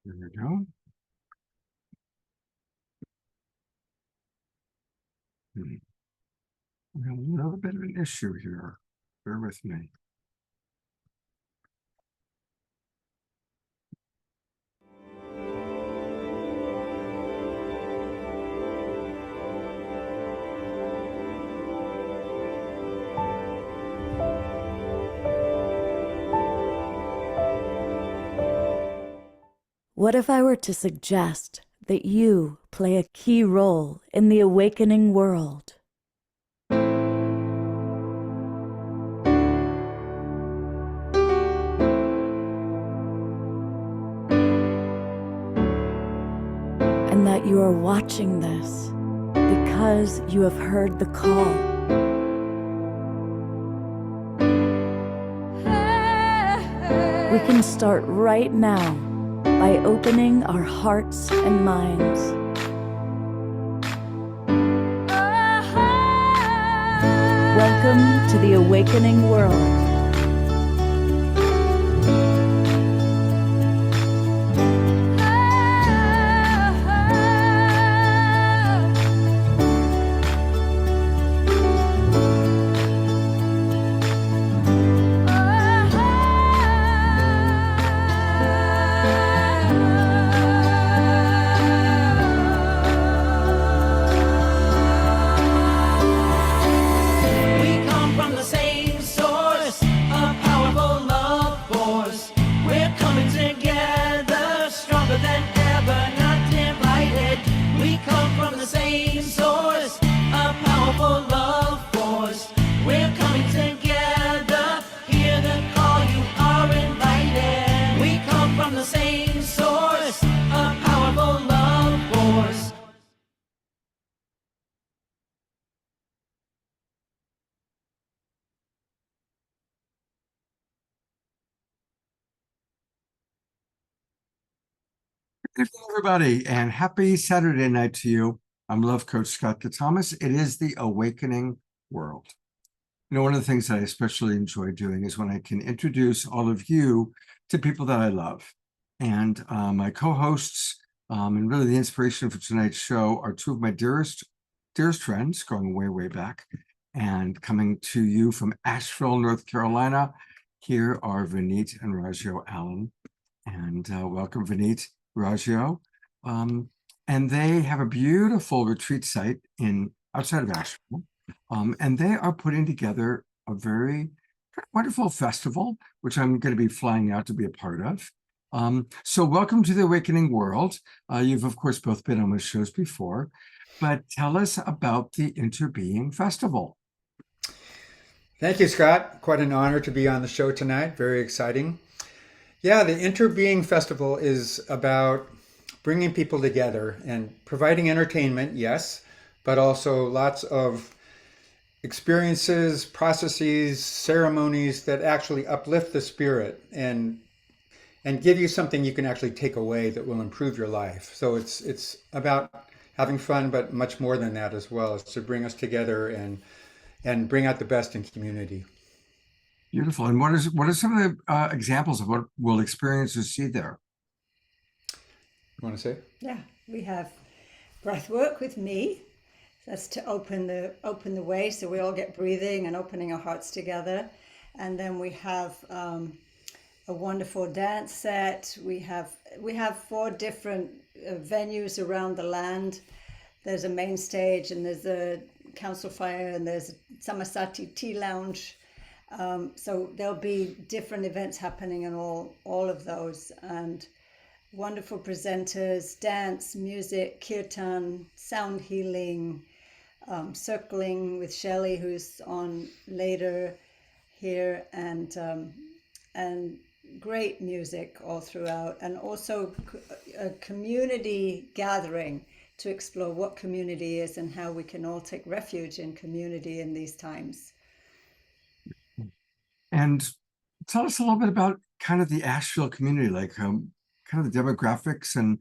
There we go. We have a little bit of an issue here. Bear with me. What if I were to suggest that you play a key role in the awakening world? And that you are watching this because you have heard the call. We can start right now by opening our hearts and minds. Welcome to the awakening world. Good evening, everybody, and happy Saturday night to you. I'm Love Coach Scott Thomas. It is the awakening world. You know, one of the things that I especially enjoy doing is when I can introduce all of you to people that I love. And my co-hosts and really the inspiration for tonight's show are two of my dearest friends going way, way back. And coming to you from Asheville, North Carolina, here are Vinit and Rajyo Allen. And welcome, Vinit, Rajyo. And they have a beautiful retreat site outside of Asheville. And they are putting together a very wonderful festival, which I'm going to be flying out to be a part of. So welcome to the Awakening World. You've, of course, both been on my shows before, but tell us about the Interbeing Festival. Thank you, Scott. Quite an honor to be on the show tonight. Very exciting. Yeah, the Interbeing Festival is about bringing people together and providing entertainment, yes, but also lots of experiences, processes, ceremonies that actually uplift the spirit and give you something you can actually take away that will improve your life. So it's about having fun, but much more than that as well. It's to bring us together and bring out the best in community. Beautiful. And what are some of the examples of what will experiencers see there? You want to say? Yeah, we have breath work with me. That's to open the way, so we all get breathing and opening our hearts together. And then we have a wonderful dance set. We have 4 different venues around the land. There's a main stage, and there's a council fire, and there's a Samasati tea lounge. So there'll be different events happening in all of those, and wonderful presenters, dance, music, kirtan, sound healing, circling with Michele, who's on later here, and great music all throughout, and also a community gathering to explore what community is and how we can all take refuge in community in these times. And tell us a little bit about kind of the Asheville community, like kind of the demographics, and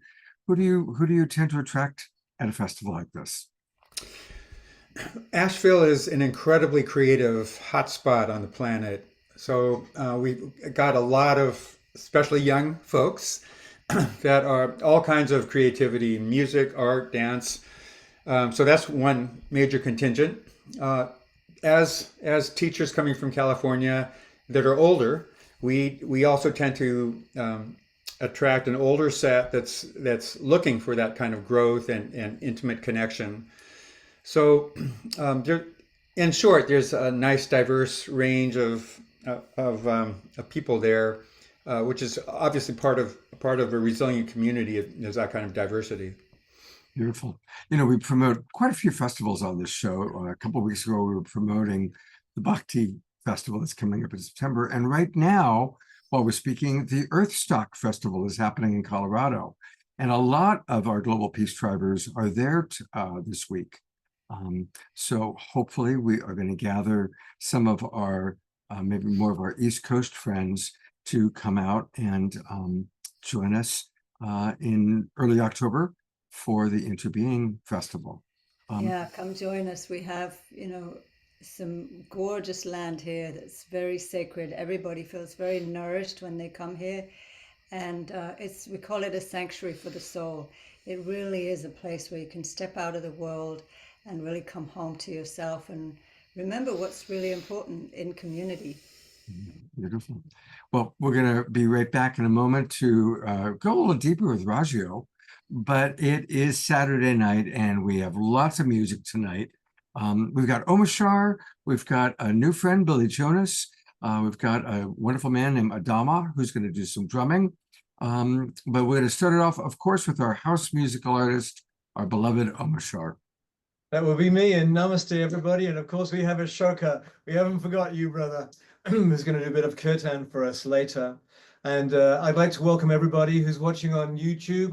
who do you tend to attract at a festival like this? Asheville is an incredibly creative hotspot on the planet. So we've got a lot of especially young folks that are all kinds of creativity, music, art, dance. So that's one major contingent. As teachers coming from California that are older, we also tend to attract an older set that's looking for that kind of growth and intimate connection. So, in short, there's a nice diverse range of people there, which is obviously part of a resilient community. There's that kind of diversity. Beautiful. We promote quite a few festivals on this show. A couple of weeks ago, we were promoting the Bhakti Festival that's coming up in September. And right now, while we're speaking, the Earthstock Festival is happening in Colorado. And a lot of our Global Peace Drivers are there this week. So hopefully we are going to gather some of our, maybe more of our East Coast friends to come out and join us in early October for the Interbeing Festival. Yeah, come join us. We have, some gorgeous land here that's very sacred. Everybody feels very nourished when they come here. And we call it a sanctuary for the soul. It really is a place where you can step out of the world and really come home to yourself and remember what's really important in community. Beautiful. Well, we're going to be right back in a moment to go a little deeper with Rajyo, but it is Saturday night and we have lots of music tonight. We've got Omashar, we've got a new friend, Billy Jonas, we've got a wonderful man named Adama who's going to do some drumming. But we're going to start it off, of course, with our house musical artist, our beloved Omashar. That will be me, and namaste, everybody. And of course, we have Ashoka. We haven't forgot you, brother, who's going to do a bit of Kirtan for us later. And I'd like to welcome everybody who's watching on YouTube,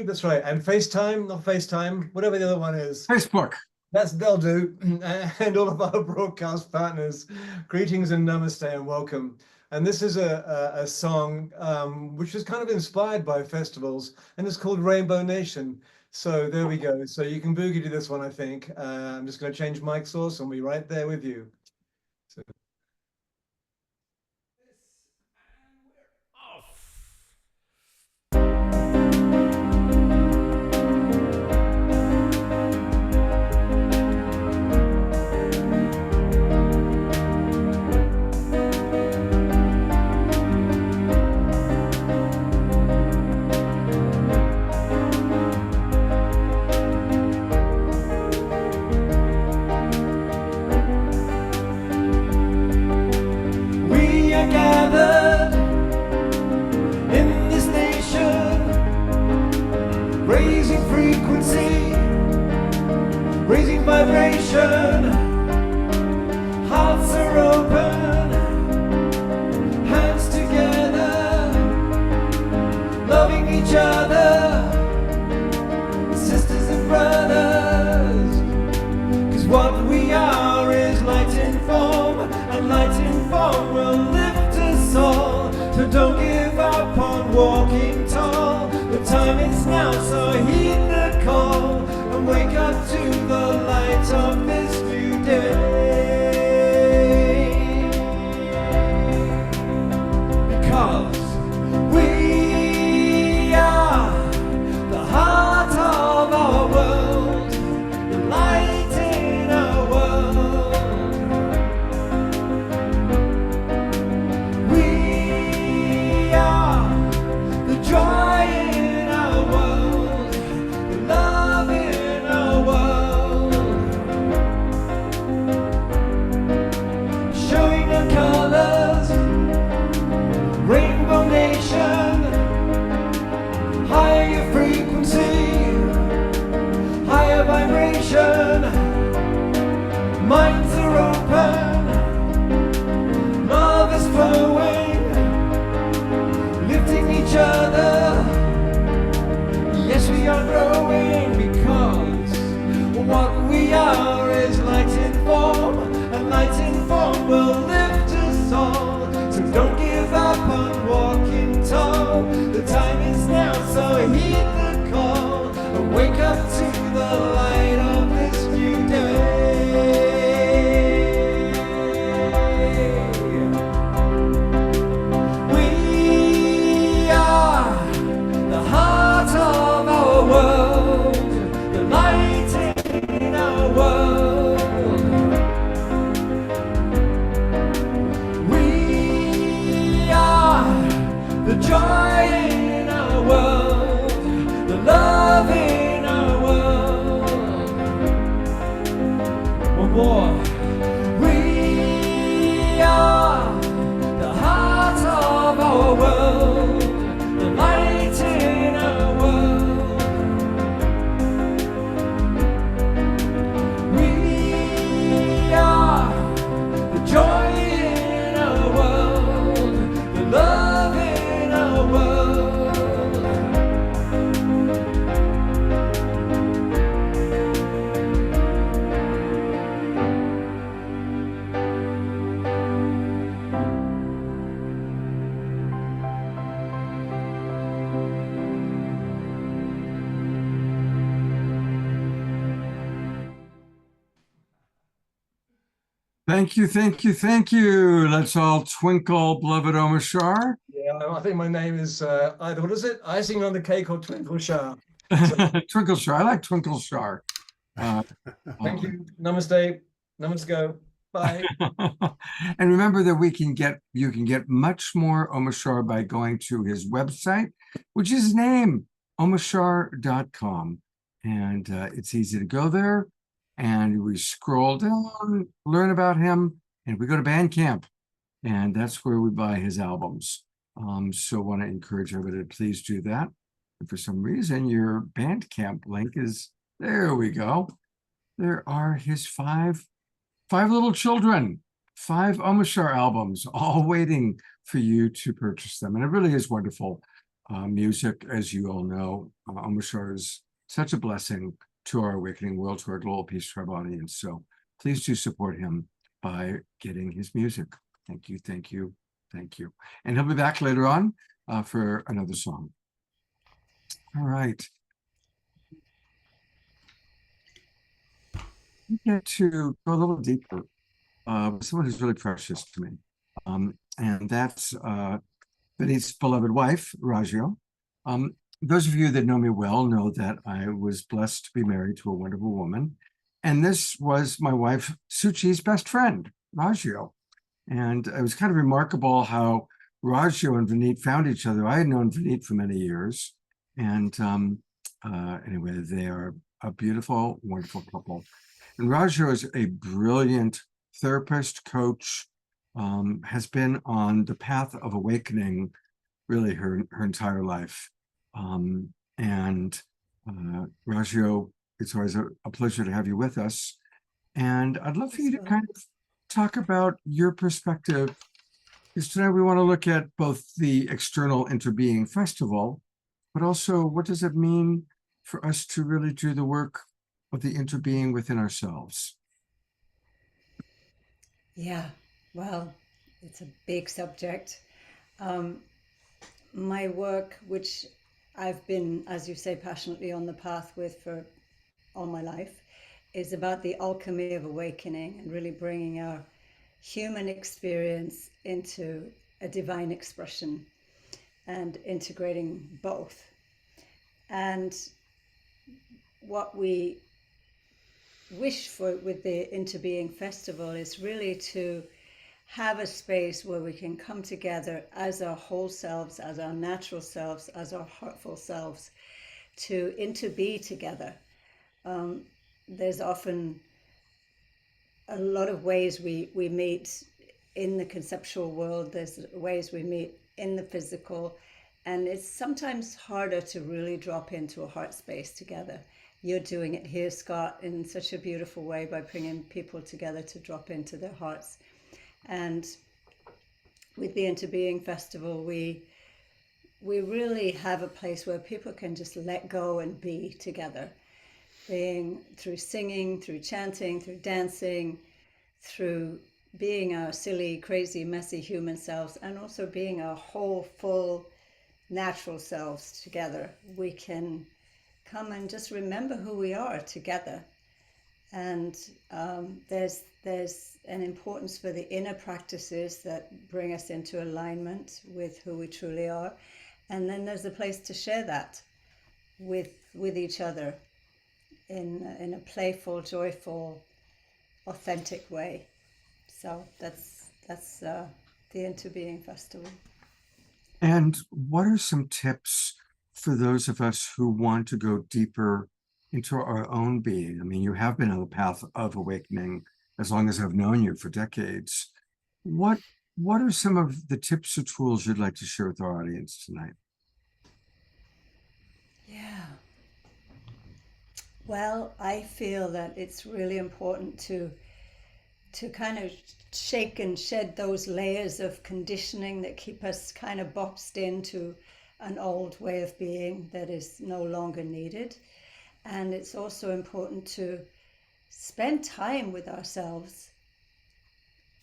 that's right, and FaceTime, not FaceTime, whatever the other one is. Facebook. They'll do. And all of our broadcast partners, greetings and namaste and welcome. And this is a song which was kind of inspired by festivals, and it's called Rainbow Nation. So there we go. So you can boogie to this one, I think. I'm just going to change mic source and be right there with you. So. Hearts are open, hands together, loving each other, sisters and brothers. 'Cause what we are is light in form, and light in form will lift us all. So don't give up on walking tall. The time is now, so heed the call and wake up to the light of this new day. Because we are the heart of our world, the light in our world. We are the joy in our world, the love in our world. Showing the colors, Rainbow Nation, higher frequency, higher vibration. Minds are open, love is flowing, lifting each other. Yes, we are growing, because what we are is light in form, and light in form will lift us all. So don't give up on walking tall. The time is now, so heed the call and wake up to the light of this new day. We Thank you, thank you, thank you. Let's all twinkle, beloved Omashar. Yeah, I think my name is either, what is it? Icing on the cake or Twinkle Shah. Twinkle Shar. I like Twinkle Shar. Thank you. Namaste. Namaste. Bye. And remember that you can get much more Omashar by going to his website, which is his name, omashar.com. And it's easy to go there. And we scroll down, learn about him, and we go to Bandcamp. And that's where we buy his albums. So I want to encourage everybody to please do that. And for some reason, your Bandcamp link is, there we go. There are his five little children, 5 Omashar albums, all waiting for you to purchase them. And it really is wonderful music, as you all know. Omashar is such a blessing to our awakening world, to our Global Peace Tribe audience. So please do support him by getting his music. Thank you, thank you, thank you. And he'll be back later on for another song. All right. We get to go a little deeper. Someone who's really precious to me. And that's Vinit's beloved wife, Rajyo. Those of you that know me well know that I was blessed to be married to a wonderful woman. And this was my wife, Suchi's best friend, Rajyo. And it was kind of remarkable how Rajyo and Vinit found each other. I had known Vinit for many years. And anyway, they are a beautiful, wonderful couple. And Rajyo is a brilliant therapist, coach, has been on the path of awakening really her entire life. And Rajyo, it's always a pleasure to have you with us. And I'd love for you to kind of talk about your perspective, because tonight we want to look at both the external Interbeing Festival, but also what does it mean for us to really do the work of the interbeing within ourselves? Yeah, well, it's a big subject. My work, which I've been, as you say, passionately on the path with for all my life, is about the alchemy of awakening and really bringing our human experience into a divine expression and integrating both. And what we wish for with the Interbeing Festival is really to have a space where we can come together as our whole selves, as our natural selves, as our heartful selves, to interbe together. There's often a lot of ways we meet in the conceptual world. There's ways we meet in the physical, and it's sometimes harder to really drop into a heart space together. You're doing it here, Scott, in such a beautiful way by bringing people together to drop into their hearts. And with the Interbeing Festival, we really have a place where people can just let go and be together, being through singing, through chanting, through dancing, through being our silly, crazy, messy human selves, and also being our whole, full, natural selves together. We can come and just remember who we are together. And there's an importance for the inner practices that bring us into alignment with who we truly are. And then there's a place to share that with each other in a playful, joyful, authentic way. So that's the Interbeing Festival. And what are some tips for those of us who want to go deeper into our own being? I mean, you have been on the path of awakening as long as I've known you, for decades. What are some of the tips or tools you'd like to share with our audience tonight? Yeah. Well, I feel that it's really important to kind of shake and shed those layers of conditioning that keep us kind of boxed into an old way of being that is no longer needed. And it's also important to spend time with ourselves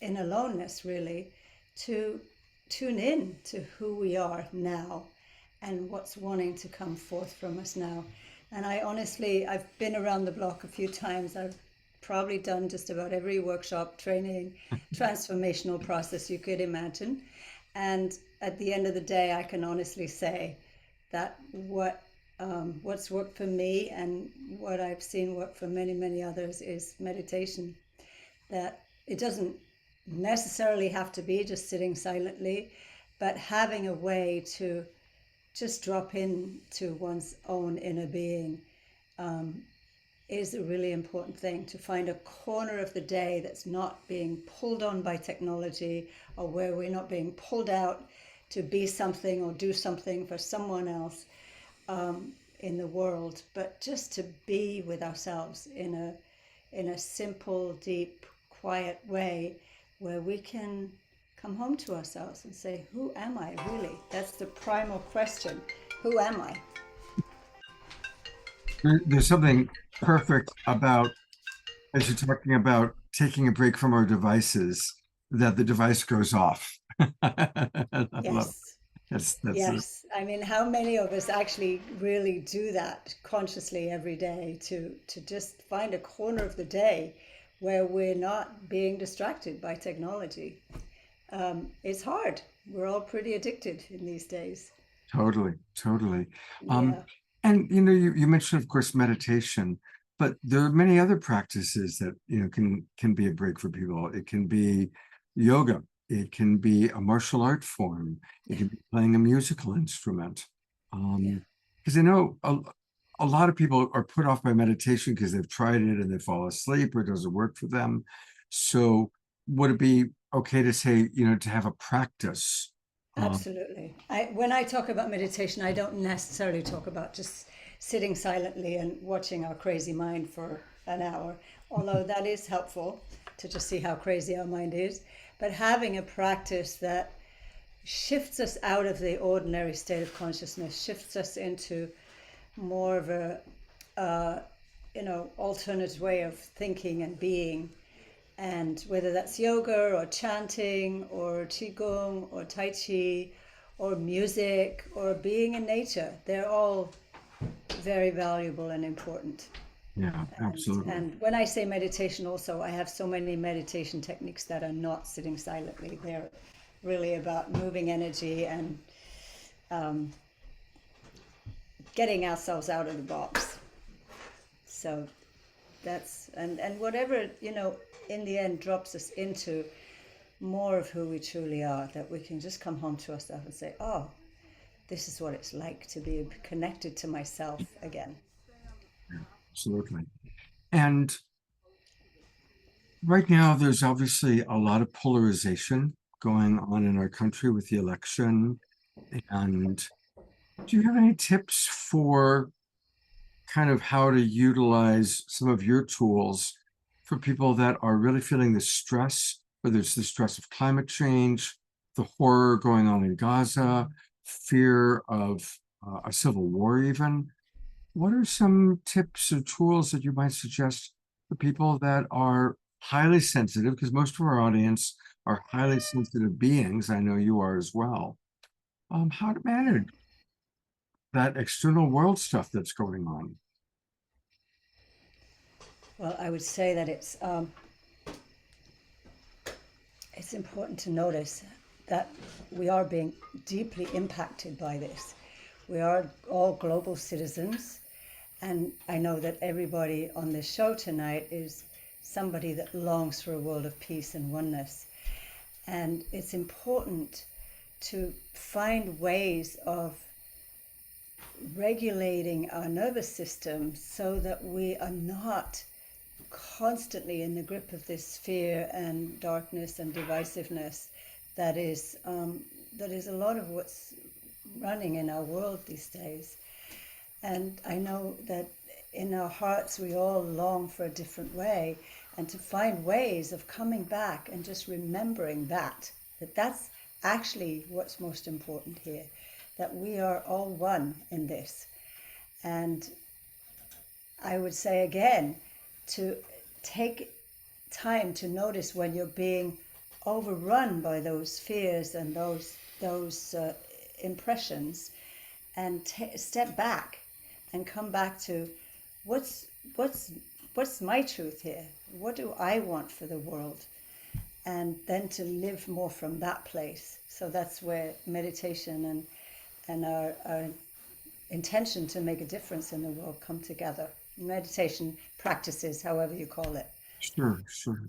in aloneness, really, to tune in to who we are now and what's wanting to come forth from us now. And I honestly, I've been around the block a few times. I've probably done just about every workshop, training, transformational process you could imagine. And at the end of the day, I can honestly say that what's worked for me and what I've seen work for many, many others is meditation. That it doesn't necessarily have to be just sitting silently, but having a way to just drop into one's own inner being is a really important thing. To find a corner of the day that's not being pulled on by technology, or where we're not being pulled out to be something or do something for someone else in the world, but just to be with ourselves in a simple, deep, quiet way where we can come home to ourselves and say, who am I really? That's the primal question. Who am I? There's something perfect about, as you're talking about taking a break from our devices, that the device goes off. I love Yes. that's Yes. I mean, how many of us actually really do that consciously every day to just find a corner of the day where we're not being distracted by technology? It's hard. We're all pretty addicted in these days. totally. Yeah. And you mentioned, of course, meditation, but there are many other practices that can be a break for people. It can be yoga. It can be a martial art form. It can be playing a musical instrument. Yeah. Because I know a lot of people are put off by meditation because they've tried it and they fall asleep or it doesn't work for them. So would it be okay to say, to have a practice? Absolutely. When I talk about meditation, I don't necessarily talk about just sitting silently and watching our crazy mind for an hour, although that is helpful to just see how crazy our mind is. But having a practice that shifts us out of the ordinary state of consciousness, shifts us into more of a, alternate way of thinking and being. And whether that's yoga or chanting or qigong or tai chi or music or being in nature, they're all very valuable and important. Yeah, absolutely. And when I say meditation also, I have so many meditation techniques that are not sitting silently. They're really about moving energy and getting ourselves out of the box. So that's, and whatever, in the end drops us into more of who we truly are, that we can just come home to ourselves and say, oh, this is what it's like to be connected to myself again. Absolutely. And right now, there's obviously a lot of polarization going on in our country with the election. And do you have any tips for kind of how to utilize some of your tools for people that are really feeling the stress, whether it's the stress of climate change, the horror going on in Gaza, fear of a civil war even? What are some tips or tools that you might suggest for people that are highly sensitive? Because most of our audience are highly sensitive beings. I know you are as well. How to manage that external world stuff that's going on? Well, I would say that it's important to notice that we are being deeply impacted by this. We are all global citizens, and I know that everybody on this show tonight is somebody that longs for a world of peace and oneness. And it's important to find ways of regulating our nervous system so that we are not constantly in the grip of this fear and darkness and divisiveness that is a lot of what's running in our world these days. And I know that in our hearts we all long for a different way, and to find ways of coming back and just remembering that's actually what's most important here, that we are all one in this. And I would say again, to take time to notice when you're being overrun by those fears and those impressions, and step back and come back to what's what's my truth here? What do I want for the world? And then to live more from that place. So that's where meditation and our intention to make a difference in the world come together. Meditation practices, however you call it. Sure, sure.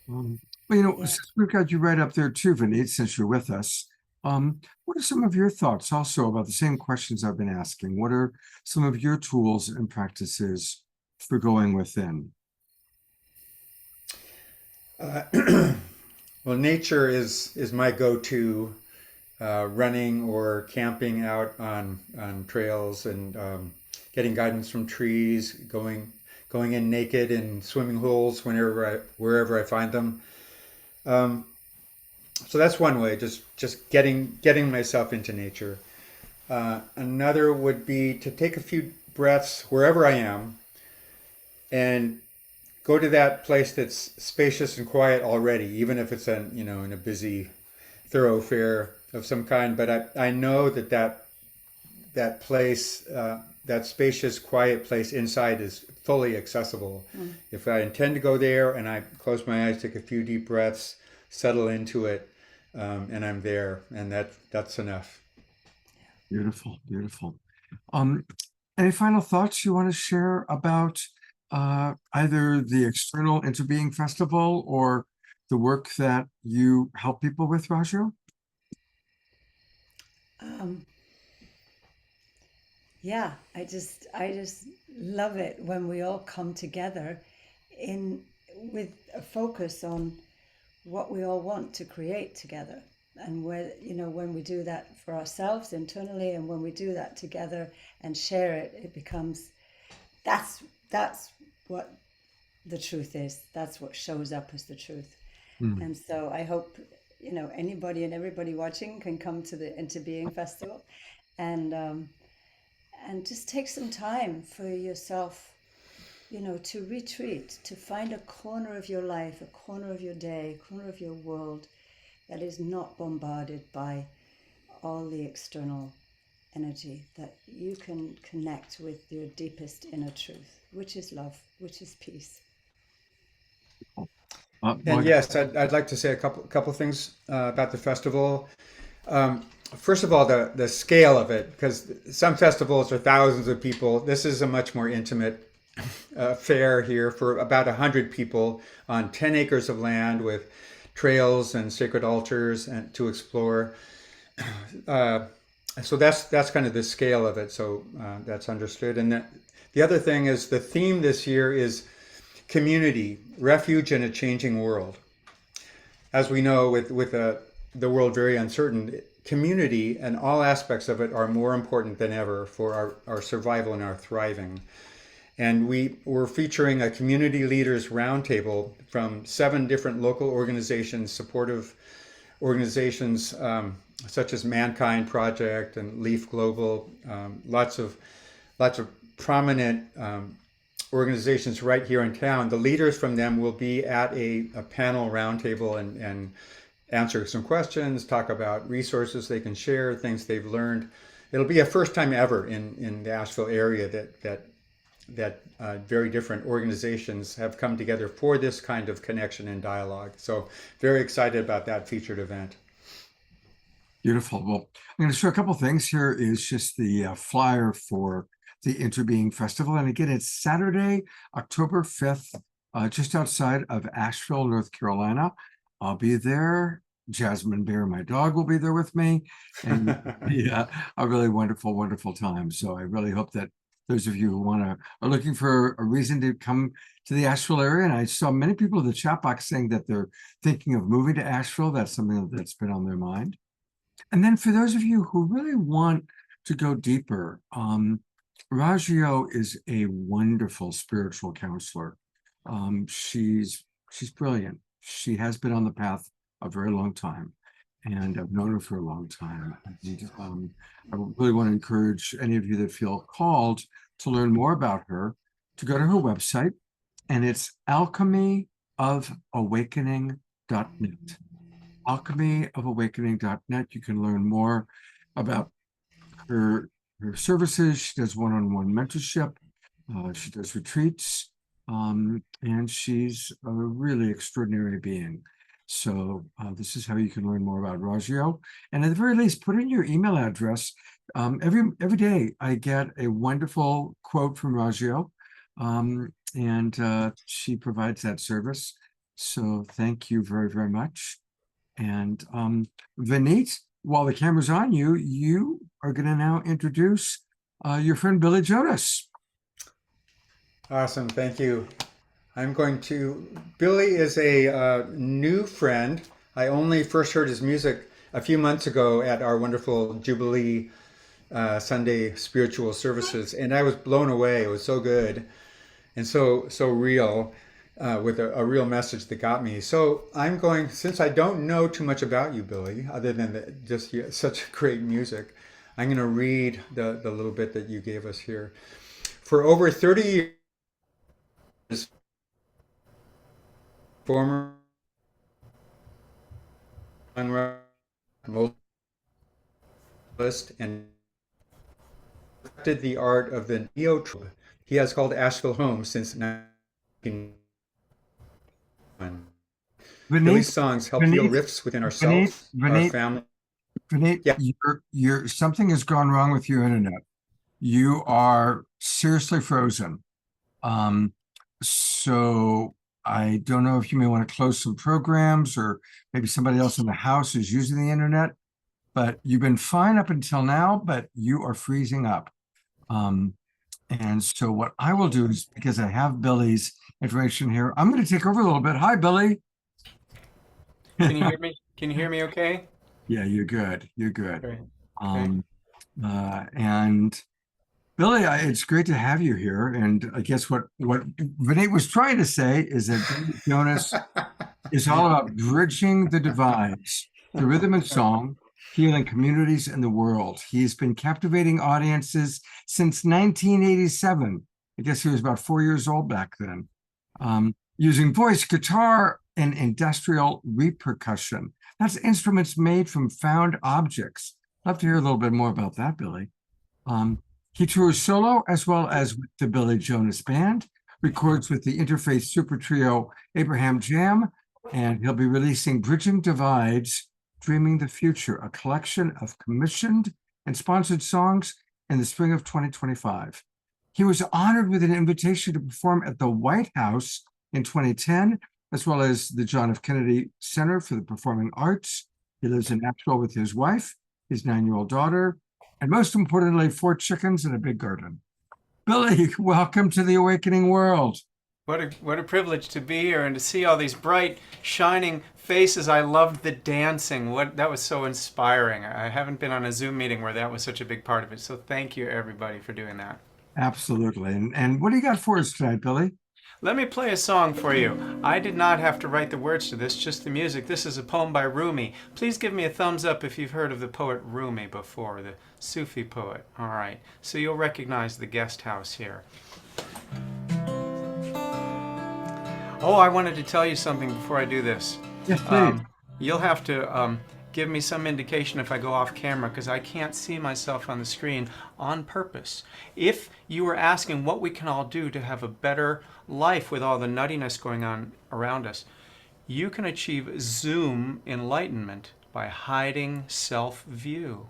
Well, Yeah. since we've got you right up there too, Vinit, since you're with us, what are some of your thoughts also about the same questions I've been asking? What are some of your tools and practices for going within? Well, nature is my go-to. Running or camping out on trails and getting guidance from trees, going in naked in swimming holes wherever I find them. So that's one way, just getting myself into nature. Another would be to take a few breaths wherever I am and go to that place that's spacious and quiet already, even if it's in a busy thoroughfare of some kind. But I know that place, that spacious, quiet place inside is fully accessible. If I intend to go there and I close my eyes, take a few deep breaths, settle into it, and I'm there, and that's enough. Beautiful, beautiful. Any final thoughts you want to share about either the external Interbeing Festival or the work that you help people with, Rajyo? Yeah, I just love it when we all come together with a focus on what we all want to create together. And when we do that for ourselves internally, and when we do that together and share it, it becomes, that's what the truth is. That's what shows up as the truth. And so I hope, anybody and everybody watching can come to the Interbeing Festival and just take some time for yourself, to retreat, to find a corner of your life, a corner of your day, a corner of your world that is not bombarded by all the external energy, that you can connect with your deepest inner truth, which is love, which is peace. And yes, I'd like to say a couple things about the festival. First of all, the scale of it, because some festivals are thousands of people. This is a much more intimate affair here for about 100 people on 10 acres of land with trails and sacred altars and to explore. So that's kind of the scale of it. So that's understood. And the other thing is the theme this year is community, refuge in a changing world. As we know, with the world very uncertain, community and all aspects of it are more important than ever for our survival and our thriving. And we're featuring a community leaders roundtable from 7 different local organizations, supportive organizations such as Mankind Project and Leaf Global, lots of prominent organizations right here in town. The leaders from them will be at a panel roundtable and answer some questions, talk about resources they can share, things they've learned. It'll be a first time ever in the Asheville area that very different organizations have come together for this kind of connection and dialogue. So very excited about that featured event. Beautiful. Well, I'm going to show a couple things. Here is just the flyer for the Interbeing Festival. And again, it's Saturday, October 5th, just outside of Asheville, North Carolina. I'll be there. Jasmine Bear, my dog, will be there with me. And yeah, a really wonderful, wonderful time. So I really hope that those of you who are looking for a reason to come to the Asheville area, and I saw many people in the chat box saying that they're thinking of moving to Asheville. That's something that's been on their mind. And then for those of you who really want to go deeper, Rajyo is a wonderful spiritual counselor. She's brilliant. She has been on the path a very long time, and I've known her for a long time. And, I really want to encourage any of you that feel called to learn more about her to go to her website, and it's alchemyofawakening.net. Alchemyofawakening.net. You can learn more about her services. She does one-on-one mentorship. She does retreats. And she's a really extraordinary being. So this is how you can learn more about Rajyo. And at the very least, put in your email address. Every day I get a wonderful quote from Rajyo, and she provides that service. So thank you very, very much. And Vinit, while the camera's on you, you are going to now introduce your friend Billy Jonas. Awesome. Thank you. Billy is a new friend. I only first heard his music a few months ago at our wonderful Jubilee Sunday spiritual services, and I was blown away. It was so good and so real, with a real message that got me. So since I don't know too much about you, Billy, other than just such great music, I'm going to read the little bit that you gave us here. For over 30 years, former list and the art of the neo. He has called Asheville home since 1991. Billy's songs help heal rifts within ourselves, our family. Vinit, Yeah. Something has gone wrong with your internet. You are seriously frozen. So I don't know if you may want to close some programs, or maybe somebody else in the house is using the internet, but you've been fine up until now, but you are freezing up. And so what I will do is, because I have Billy's information here, I'm going to take over a little bit. Hi, Billy. Can you hear me? Can you hear me okay? Yeah, you're good. You're good. Great. And Billy, it's great to have you here. And I guess what Vinay was trying to say is that Billy Jonas is all about bridging the divides through rhythm and song, healing communities in the world. He's been captivating audiences since 1987. I guess he was about 4 years old back then, using voice, guitar, and industrial repercussion. That's instruments made from found objects. I'd love to hear a little bit more about that, Billy. He tours solo as well as with the Billy Jonas Band, records with the interfaith super trio Abraham Jam, and he'll be releasing Bridging Divides, Dreaming the Future, a collection of commissioned and sponsored songs in the spring of 2025. He was honored with an invitation to perform at the White House in 2010, as well as the John F. Kennedy Center for the Performing Arts. He lives in Asheville with his wife, his 9-year-old daughter, and most importantly, 4 chickens and a big garden. Billy, welcome to the awakening world. What a privilege to be here and to see all these bright, shining faces. I loved the dancing. That was so inspiring. I haven't been on a Zoom meeting where that was such a big part of it. So thank you, everybody, for doing that. Absolutely. And what do you got for us tonight, Billy? Let me play a song for you. I did not have to write the words to this, just the music. This is a poem by Rumi. Please give me a thumbs up if you've heard of the poet Rumi before, the Sufi poet. All right, so you'll recognize the guest house here. Oh, I wanted to tell you something before I do this. Yes, please. You'll have to give me some indication if I go off camera, because I can't see myself on the screen on purpose. If you were asking what we can all do to have a better life with all the nuttiness going on around us, you can achieve Zoom enlightenment by hiding self-view.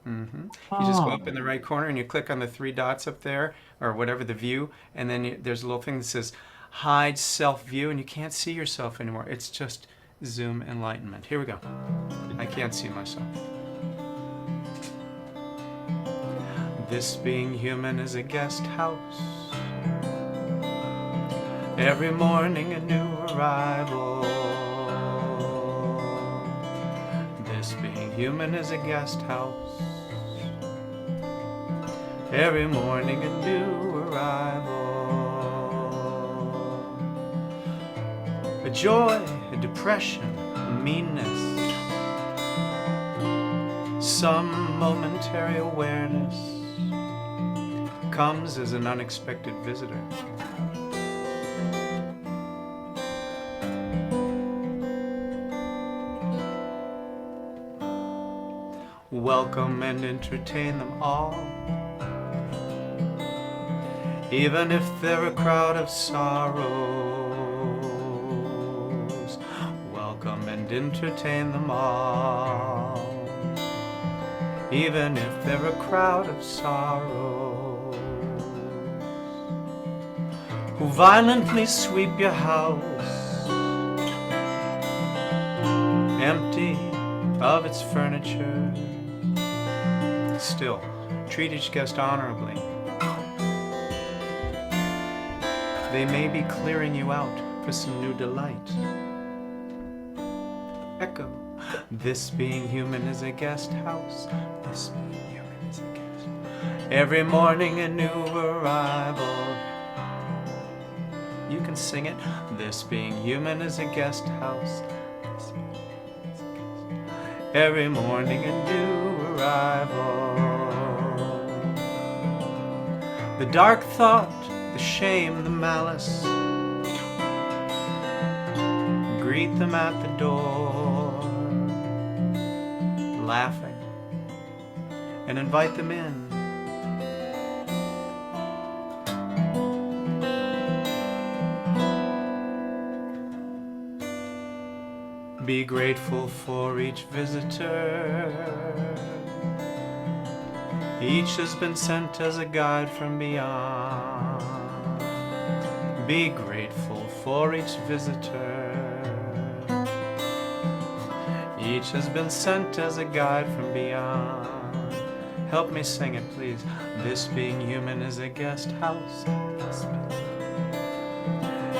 You just go up in the right corner and you click on the 3 dots up there, or whatever, the view, and then there's a little thing that says hide self-view, and you can't see yourself anymore. It's just Zoom enlightenment. Here we go. I can't see myself. This being human is a guest house. Every morning a new arrival. This being human is a guest house. Every morning a new arrival. A joy, a depression, a meanness, some momentary awareness comes as an unexpected visitor. Welcome and entertain them all. even if they're a crowd of sorrows. Welcome and entertain them all, even if they're a crowd of sorrows, who violently sweep your house, empty of its furniture. Still, treat each guest honorably. They may be clearing you out for some new delight. Echo, this being human is a guest house. This being human is a guest. Every morning a new arrival. You can sing it. This being human is a guest house. This being human is a guest. Every morning a new arrival. The dark thought, the shame, the malice, greet them at the door, laughing, and invite them in. Be grateful for each visitor. Each has been sent as a guide from beyond. Be grateful for each visitor. Each has been sent as a guide from beyond. Help me sing it, please. This being human is a guest house.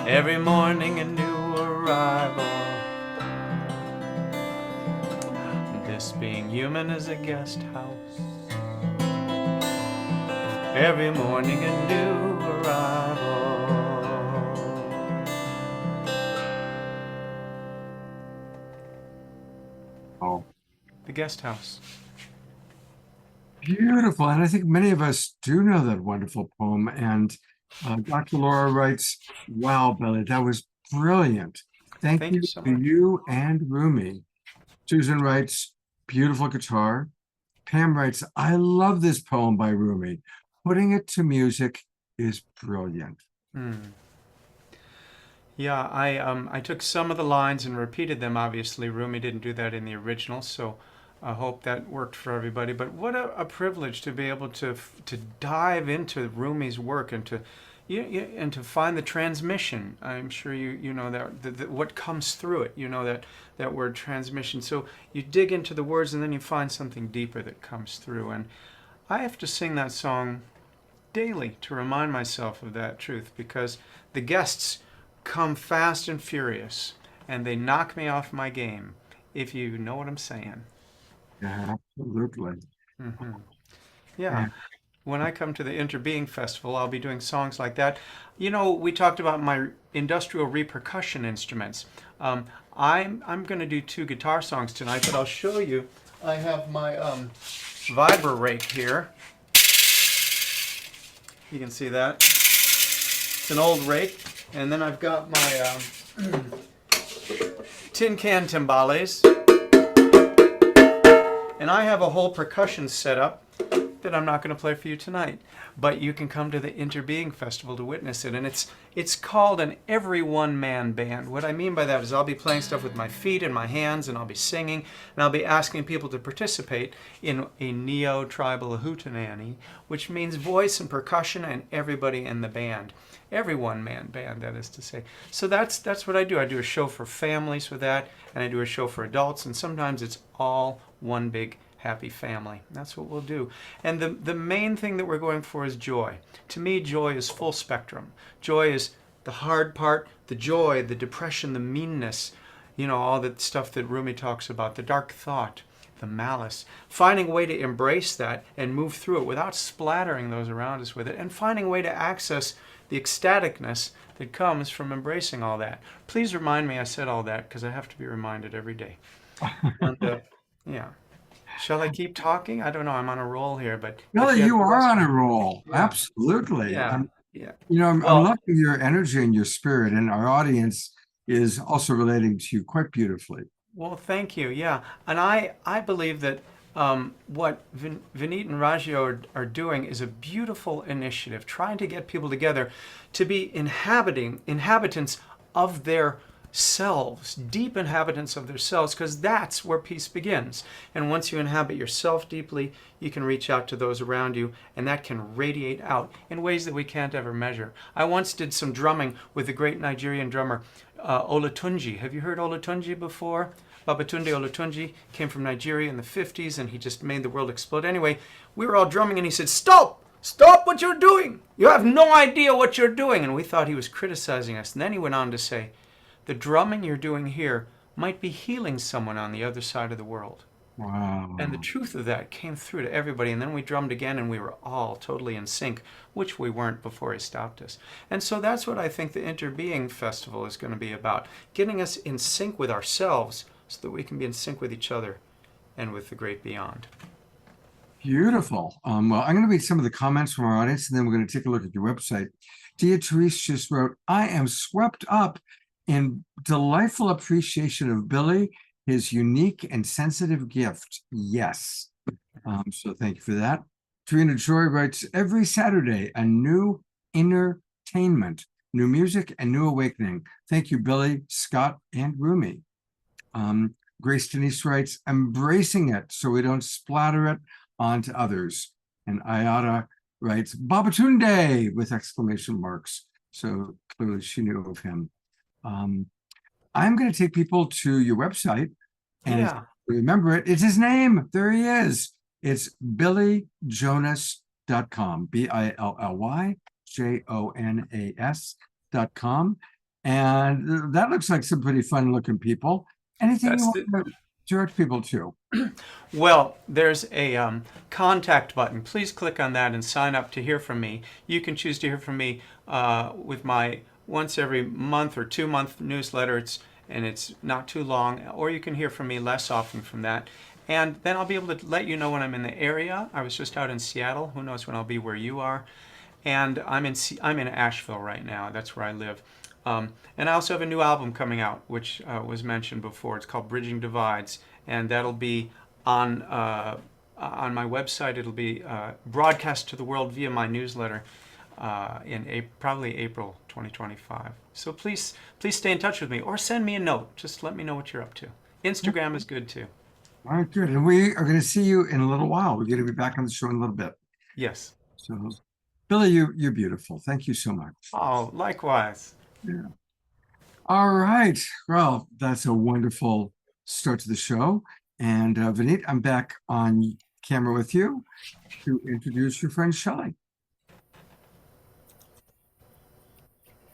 Every morning a new arrival. This being human is a guest house. Every morning a new arrival. Oh, The guest house. beautiful. And I think many of us do know that wonderful poem. And Dr. Laura writes, wow, Billy, that was brilliant. Thank Thank you you so to much. you and Rumi. Susan writes, beautiful guitar. Pam writes, I love this poem by Rumi. Putting it to music is brilliant. Yeah, I took some of the lines and repeated them. Obviously, Rumi didn't do that in the original, so I hope that worked for everybody. But what a privilege to be able to dive into Rumi's work and to and to find the transmission. I'm sure you know that what comes through it. You know that word transmission. So you dig into the words and then you find something deeper that comes through. And I have to sing that song daily to remind myself of that truth, because the guests come fast and furious and they knock me off my game, if you know what I'm saying. Yeah, absolutely. Yeah. When I come to the Interbeing Festival, I'll be doing songs like that. You know, we talked about my industrial repercussion instruments. I'm going to do 2 guitar songs tonight, but I'll show you. I have my vibra rake here. You can see that. It's an old rake. And then I've got my tin can timbales. And I have a whole percussion setup that I'm not going to play for you tonight, but you can come to the Interbeing Festival to witness it. And it's called an every one man band. What I mean by that is I'll be playing stuff with my feet and my hands, and I'll be singing, and I'll be asking people to participate in a neo-tribal hootenanny, which means voice and percussion and everybody in the band. Every one man band, that is to say. So that's what I do. I do a show for families with that, and I do a show for adults, and sometimes it's all one big happy family. That's what we'll do. And the main thing that we're going for is joy. To me, joy is full spectrum. Joy is the hard part, the joy, the depression, the meanness, you know, all that stuff that Rumi talks about, the dark thought, the malice. Finding a way to embrace that and move through it without splattering those around us with it, and finding a way to access the ecstaticness that comes from embracing all that. Please remind me I said all that, because I have to be reminded every day. And, yeah. Shall I keep talking? I don't know. I'm on a roll here, but Billy, if you are on questions- a roll. Yeah. Absolutely. Yeah, yeah. I'm Well- loving your energy and your spirit, and our audience is also relating to you quite beautifully. Well, thank you. Yeah, and I believe that what Vinit and Rajyo are doing is a beautiful initiative, trying to get people together to be inhabitants of their selves, deep inhabitants of their selves, because that's where peace begins. And once you inhabit yourself deeply, you can reach out to those around you, and that can radiate out in ways that we can't ever measure. I once did some drumming with the great Nigerian drummer Olatunji. Have you heard Olatunji before? Babatunde Olatunji came from Nigeria in the 50s, and he just made the world explode. Anyway, we were all drumming, and he said, "Stop! Stop what you're doing! You have no idea what you're doing!" And we thought he was criticizing us. And then he went on to say, "The drumming you're doing here might be healing someone on the other side of the world." Wow. And the truth of that came through to everybody. And then we drummed again, and we were all totally in sync, which we weren't before he stopped us. And so that's what I think the Interbeing Festival is going to be about, getting us in sync with ourselves so that we can be in sync with each other and with the great beyond. Beautiful. Well, I'm going to read some of the comments from our audience, and then we're going to take a look at your website. Dia Therese just wrote, "I am swept up in delightful appreciation of Billy, his unique and sensitive gift." Yes. So thank you for that. Trina Joy writes, "Every Saturday, a new entertainment, new music, and new awakening. Thank you, Billy, Scott, and Rumi." Grace Denise writes, "Embracing it so we don't splatter it onto others." And Ayada writes, "Babatunde!" with exclamation marks. So clearly she knew of him. I'm going to take people to your website, and Yeah. remember it. It's his name. There he is. It's billyjonas.com, BILLYJONAS.com. And that looks like some pretty fun looking people. Anything That's you want to direct people to? Well, there's a contact button. Please click on that and sign up to hear from me. You can choose to hear from me with my once every month or 2-month newsletter. It's not too long, or you can hear from me less often from that. And then I'll be able to let you know when I'm in the area. I was just out in Seattle. Who knows when I'll be where you are? And I'm in Asheville right now. That's where I live. And I also have a new album coming out, which was mentioned before. It's called Bridging Divides, and that'll be on my website. It'll be broadcast to the world via my newsletter in probably April 2025. So please stay in touch with me, or send me a note. Just let me know what you're up to. Instagram is good too. All right, good. And we are going to see you in a little while. We're going to be back on the show in a little bit. Yes. So, Billy, you're beautiful. Thank you so much. Oh, likewise. Yeah. All right. Well, that's a wonderful start to the show. And Vinit, I'm back on camera with you to introduce your friend Shelley.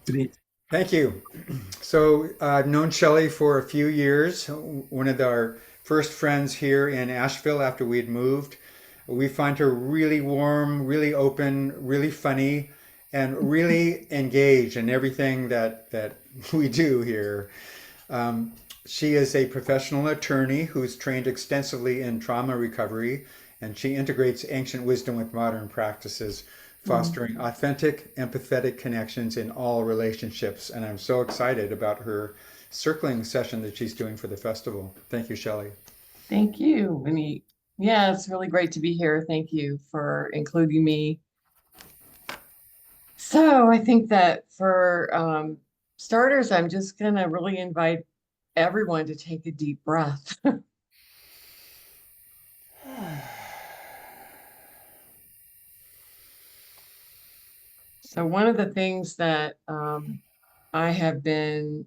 Vinit. Thank you. So I've known Shelley for a few years, one of our first friends here in Asheville after we had moved. We find her really warm, really open, really funny, and really engaged in everything that we do here. She is a professional attorney who's trained extensively in trauma recovery, and she integrates ancient wisdom with modern practices, fostering authentic, empathetic connections in all relationships. And I'm so excited about her circling session that she's doing for the festival. Thank you, Shelley. Thank you, Vinny. Yeah, it's really great to be here. Thank you for including me. So I think that for starters, I'm just going to really invite everyone to take a deep breath. So one of the things that I have been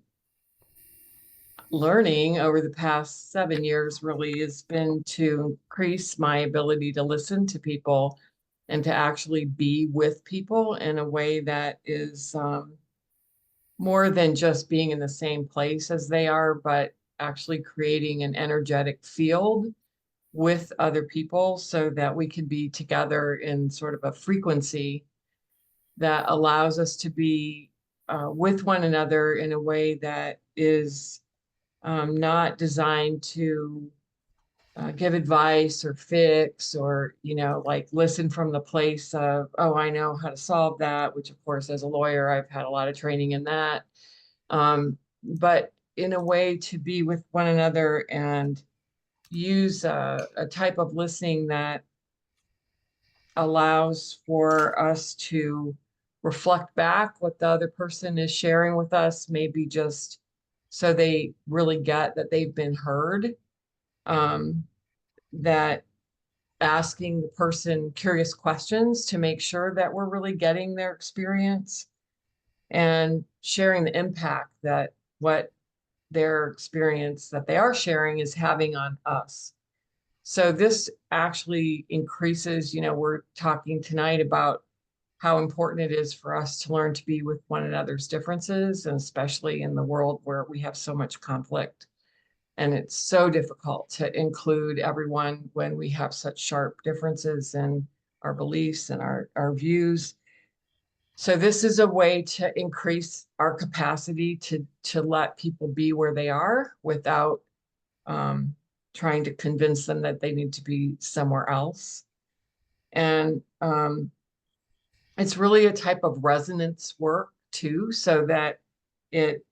learning over the past 7 years really has been to increase my ability to listen to people and to actually be with people in a way that is more than just being in the same place as they are, but actually creating an energetic field with other people so that we can be together in sort of a frequency that allows us to be with one another in a way that is not designed to give advice or fix or, like listen from the place of, oh, I know how to solve that, which of course, as a lawyer, I've had a lot of training in that. But in a way to be with one another and, use a type of listening that allows for us to reflect back what the other person is sharing with us, maybe just so they really get that they've been heard. That asking the person curious questions to make sure that we're really getting their experience, and sharing the impact that what their experience that they are sharing is having on us. So this actually increases, we're talking tonight about how important it is for us to learn to be with one another's differences, and especially in the world where we have so much conflict. And it's so difficult to include everyone when we have such sharp differences in our beliefs and our views. So this is a way to increase our capacity to let people be where they are without trying to convince them that they need to be somewhere else. And it's really a type of resonance work too, so that it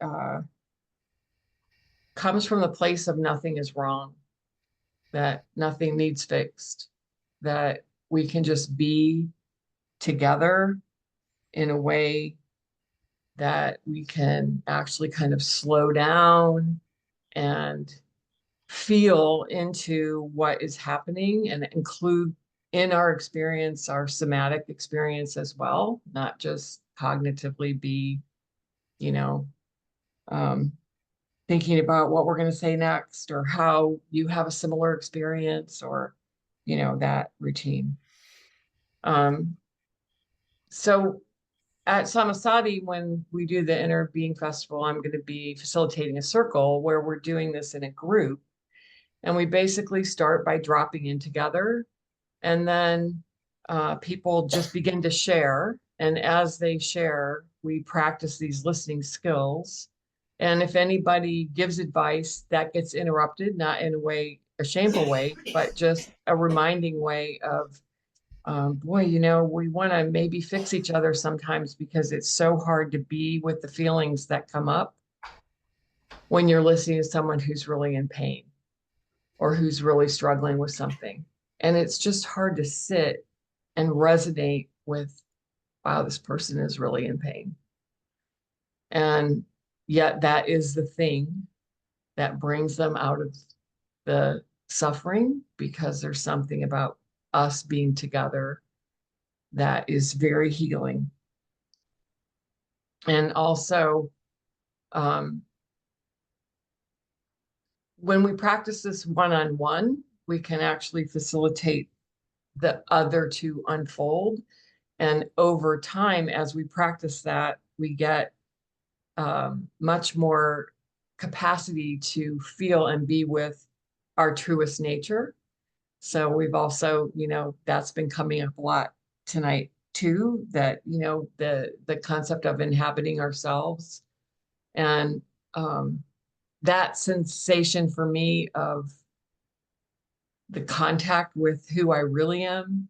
comes from the place of nothing is wrong, that nothing needs fixed, that we can just be together in a way that we can actually kind of slow down and feel into what is happening, and include in our experience, our somatic experience as well, not just cognitively be, thinking about what we're going to say next, or how you have a similar experience, or, that routine. So at Samasadi, when we do the Interbeing Festival, I'm going to be facilitating a circle where we're doing this in a group. And we basically start by dropping in together, and then people just begin to share. And as they share, we practice these listening skills. And if anybody gives advice, that gets interrupted, not in a shameful way, but just a reminding way of, boy, we want to maybe fix each other sometimes, because it's so hard to be with the feelings that come up when you're listening to someone who's really in pain or who's really struggling with something. And it's just hard to sit and resonate with, wow, this person is really in pain. And yet that is the thing that brings them out of the suffering, because there's something about us being together that is very healing. And also, when we practice this one-on-one, we can actually facilitate the other to unfold. And over time, as we practice that, we get much more capacity to feel and be with our truest nature. So we've also, that's been coming up a lot tonight too, that, the concept of inhabiting ourselves, and that sensation for me of the contact with who I really am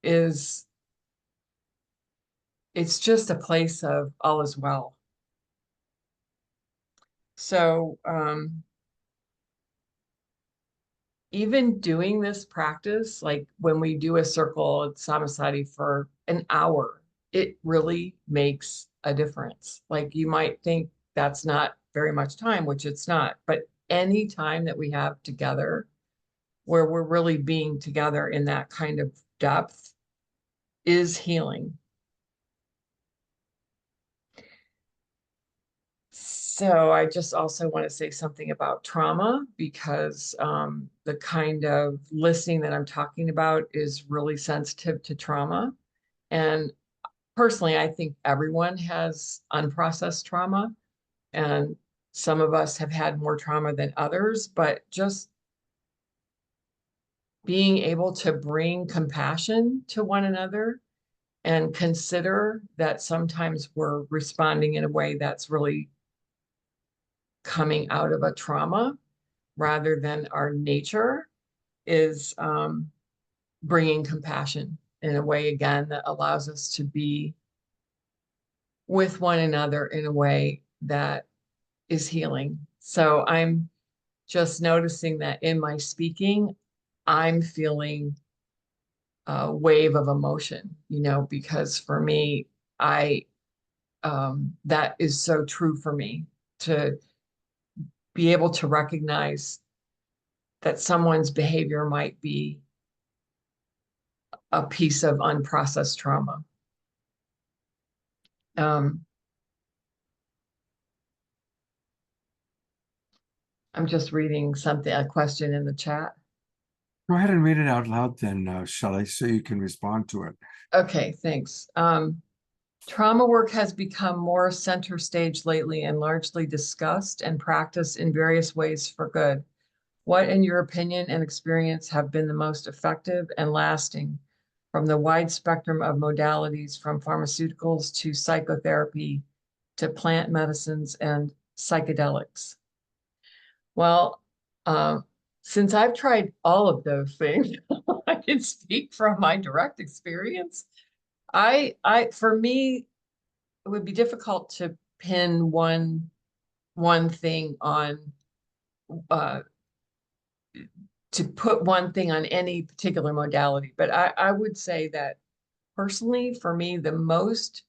it's just a place of all is well. So even doing this practice, like when we do a circle at Samasadi for an hour, it really makes a difference. Like, you might think that's not very much time, which it's not, but any time that we have together where we're really being together in that kind of depth is healing. So I just also want to say something about trauma, because the kind of listening that I'm talking about is really sensitive to trauma. And personally, I think everyone has unprocessed trauma, and some of us have had more trauma than others, but just being able to bring compassion to one another and consider that sometimes we're responding in a way that's really coming out of a trauma rather than our nature is bringing compassion in a way, again, that allows us to be with one another in a way that is healing. So I'm just noticing that in my speaking, I'm feeling a wave of emotion, because for me, that is so true for me to be able to recognize that someone's behavior might be a piece of unprocessed trauma. I'm just reading a question in the chat. Go ahead and read it out loud then, Shelley, so you can respond to it. Okay, thanks. Trauma work has become more center stage lately and largely discussed and practiced in various ways for good. What, in your opinion and experience, have been the most effective and lasting from the wide spectrum of modalities, from pharmaceuticals to psychotherapy to plant medicines and psychedelics? Well, since I've tried all of those things, I can speak from my direct experience. For me, it would be difficult to pin one thing on, to put one thing on any particular modality. But I would say that personally, for me, the most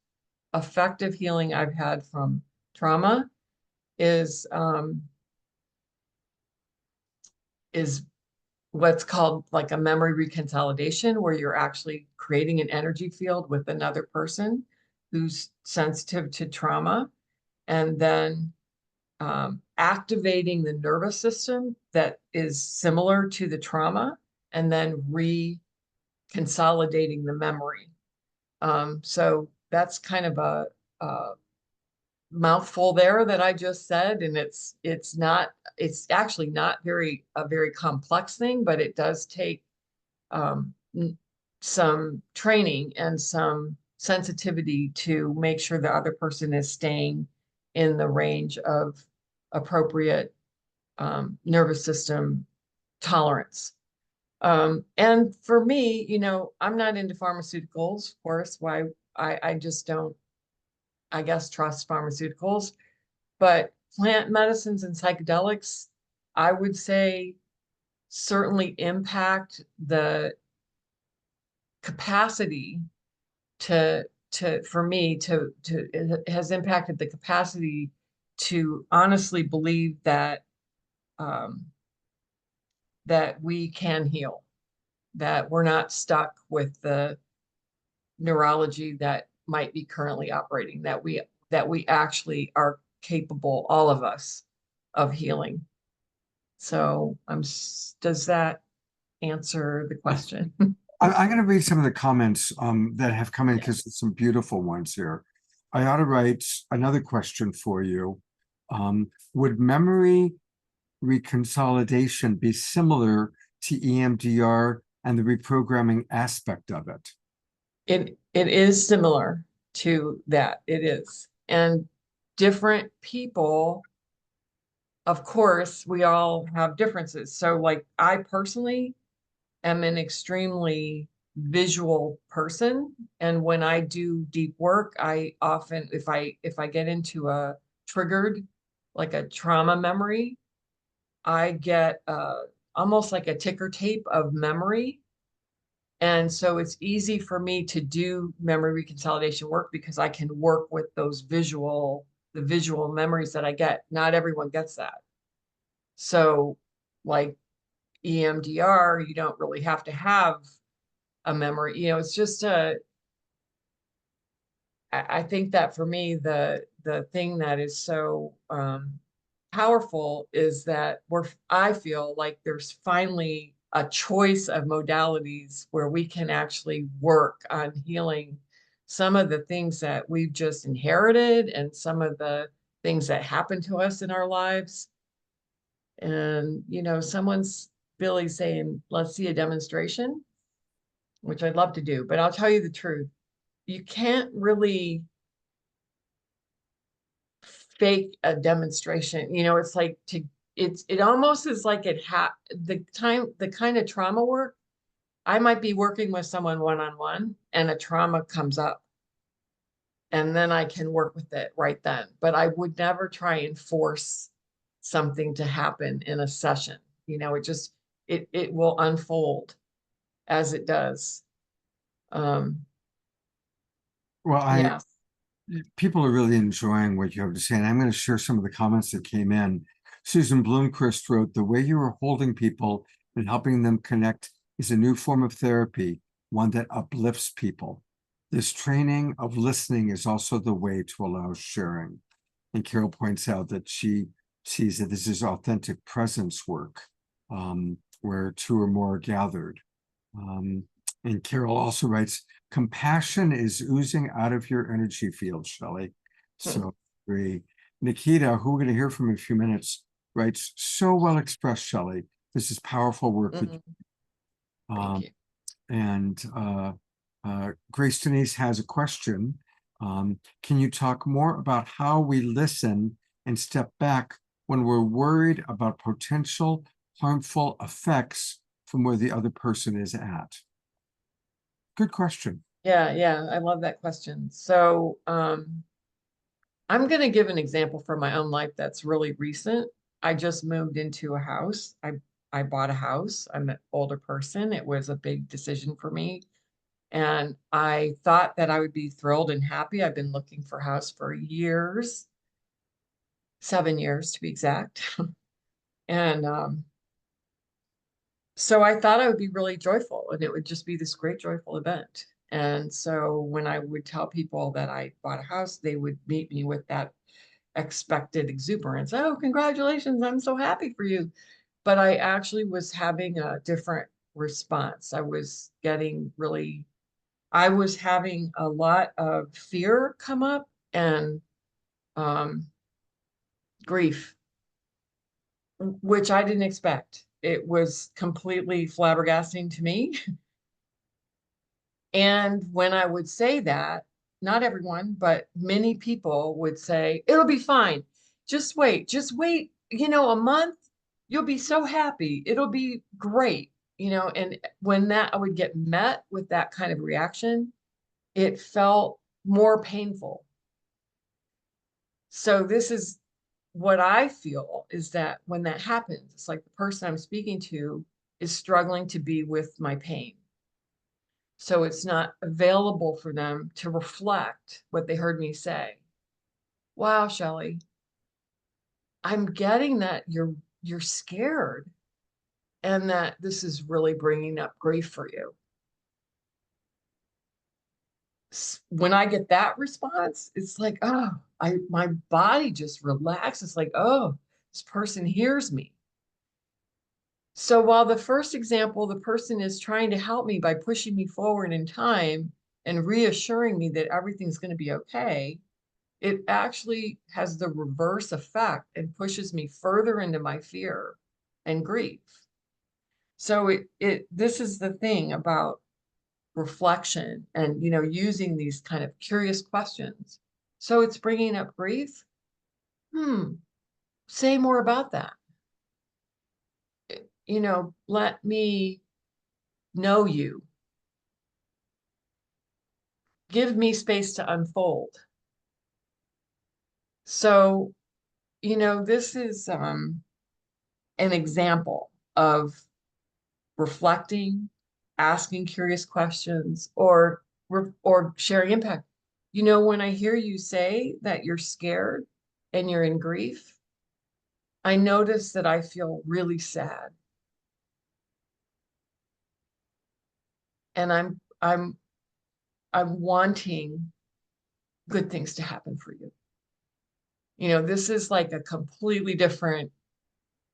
effective healing I've had from trauma is what's called like a memory reconsolidation, where you're actually creating an energy field with another person who's sensitive to trauma, and then activating the nervous system that is similar to the trauma, and then reconsolidating the memory. So that's kind of a mouthful there that I just said, and it's actually not a very complex thing, but it does take some training and some sensitivity to make sure the other person is staying in the range of appropriate nervous system tolerance. And for me, I'm not into pharmaceuticals, of course. Why I just don't, I guess, trust pharmaceuticals, but plant medicines and psychedelics, I would say, certainly impact the capacity for me it has impacted the capacity to honestly believe that that we can heal, that we're not stuck with the neurology that might be currently operating, that we actually are capable, all of us, of healing. So does that answer the question? I'm going to read some of the comments that have come in, because there's some beautiful ones here. Ayada writes another question for you. Would memory reconsolidation be similar to EMDR and the reprogramming aspect of it? It is similar to that. It is. And different people, of course, we all have differences. So like I personally am an extremely visual person. And when I do deep work, I often, if I get into a triggered, like a trauma memory, I get almost like a ticker tape of memory. And so it's easy for me to do memory reconsolidation work because I can work with the visual memories that I get. Not everyone gets that. So like EMDR, you don't really have to have a memory. It's just I think that for me, the thing that is so powerful is that I feel like there's finally a choice of modalities where we can actually work on healing some of the things that we've just inherited and some of the things that happen to us in our lives. And, Billy's saying, let's see a demonstration, which I'd love to do, but I'll tell you the truth. You can't really fake a demonstration. It's like it almost is like the kind of trauma work. I might be working with someone one-on-one and a trauma comes up, and then I can work with it right then. But I would never try and force something to happen in a session. It will unfold as it does. Well, Yeah. people are really enjoying what you have to say, and I'm going to share some of the comments that came in. Susan Bloomquist wrote, "The way you are holding people and helping them connect is a new form of therapy, one that uplifts people. This training of listening is also the way to allow sharing." And Carol points out that she sees that this is authentic presence work, where two or more are gathered. And Carol also writes, "Compassion is oozing out of your energy field, Shelley." So agree. Nikita, who we're going to hear from in a few minutes, writes, "So well expressed, Shelley. This is powerful work." Thank you. And Grace Denise has a question. Can you talk more about how we listen and step back when we're worried about potential harmful effects from where the other person is at? Good question. Yeah, I love that question. So I'm going to give an example from my own life that's really recent. I just moved into a house. I bought a house. I'm an older person. It was a big decision for me. And I thought that I would be thrilled and happy. I've been looking for a house for years, 7 years to be exact. And so I thought I would be really joyful and it would just be this great, joyful event. And so when I would tell people that I bought a house, they would meet me with that expected exuberance. "Oh, congratulations, I'm so happy for you." But I actually was having a different response. I was having a lot of fear come up and grief, which I didn't expect. It was completely flabbergasting to me. And when I would say that, not everyone, but many people would say, "It'll be fine. Just wait, a month, you'll be so happy. It'll be great." And when I would get met with that kind of reaction, it felt more painful. So this is what I feel is that when that happens, it's like the person I'm speaking to is struggling to be with my pain. So it's not available for them to reflect what they heard me say. "Wow, Shelley, I'm getting that you're scared and that this is really bringing up grief for you." When I get that response, it's like, oh, my body just relaxes. Like, oh, this person hears me. So while the first example, the person is trying to help me by pushing me forward in time and reassuring me that everything's going to be okay, it actually has the reverse effect and pushes me further into my fear and grief. So this is the thing about reflection and using these kind of curious questions. So it's bringing up grief. Say more about that. Let me know you. Give me space to unfold. So this is an example of reflecting, asking curious questions, or sharing impact. When I hear you say that you're scared and you're in grief, I notice that I feel really sad. And I'm wanting good things to happen for you. This is like a completely different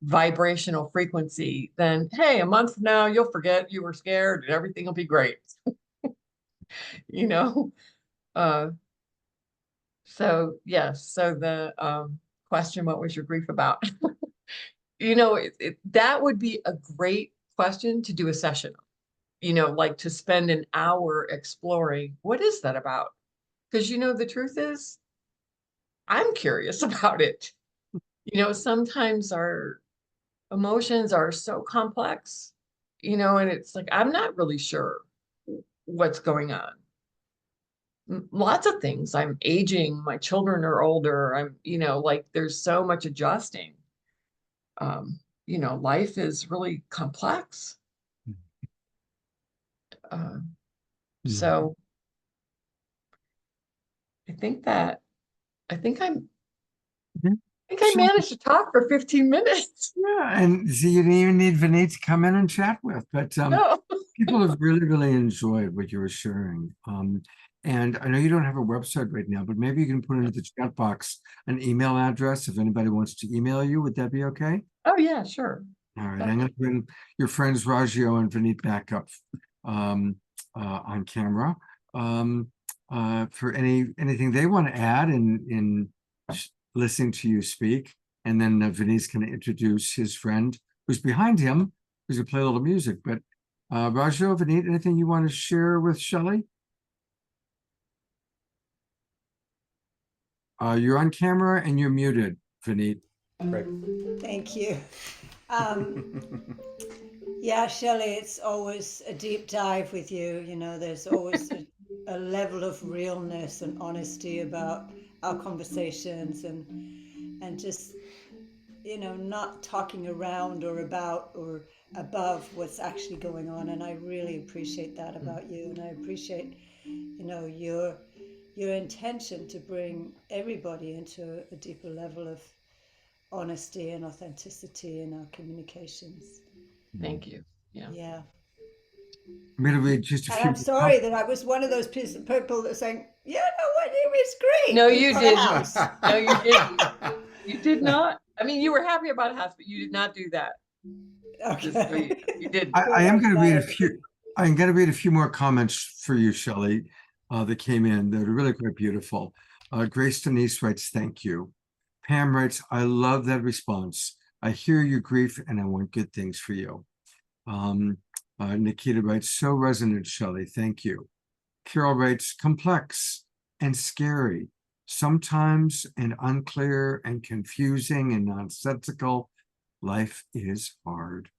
vibrational frequency than, "Hey, a month from now, you'll forget you were scared and everything will be great." Uh, so yes. So the question, what was your grief about? That would be a great question to do a session on, like to spend an hour exploring, what is that about? Because the truth is, I'm curious about it. Sometimes our emotions are so complex, and it's like, I'm not really sure what's going on. Lots of things. I'm aging, my children are older. I'm, like there's so much adjusting. life is really complex. So I think I managed to talk for 15 minutes. Yeah, and see, you didn't even need Vinit to come in and chat with, but No. people have really, really enjoyed what you were sharing. And I know you don't have a website right now, but maybe you can put into the chat box an email address if anybody wants to email you. Would that be okay? Oh yeah, sure. All right, I'm going to bring your friends Rajyo and Vinit back up on camera for anything they want to add in listening to you speak. And then Vinit's going to introduce his friend who's behind him, who's going to play a little music. But Rajyo, Vinit, anything you want to share with Shelley? You're on camera and you're muted, Vinit. Great. Thank you. Yeah, Shelley, it's always a deep dive with you. There's always a level of realness and honesty about our conversations and just, not talking around or about or above what's actually going on. And I really appreciate that about you. And I appreciate, your intention to bring everybody into a deeper level of honesty and authenticity in our communications. Thank you. Yeah. I'm going to read just a And few. I'm sorry that I was one of those people that saying, "Yeah, no, what name is great." No, you for a didn't. house." No, you didn't. You did not. I mean, you were happy about a house, but you did not do that. Just so Okay. you did. I am going to read a few. I'm going to read a few more comments for you, Shelley, that came in. They're really quite beautiful. Grace Denise writes, "Thank you." Pam writes, "I love that response. I hear your grief and I want good things for you." Nikita writes, "So resonant, Shelley. Thank you." Carol writes, "Complex and scary, sometimes and unclear and confusing and nonsensical. Life is hard."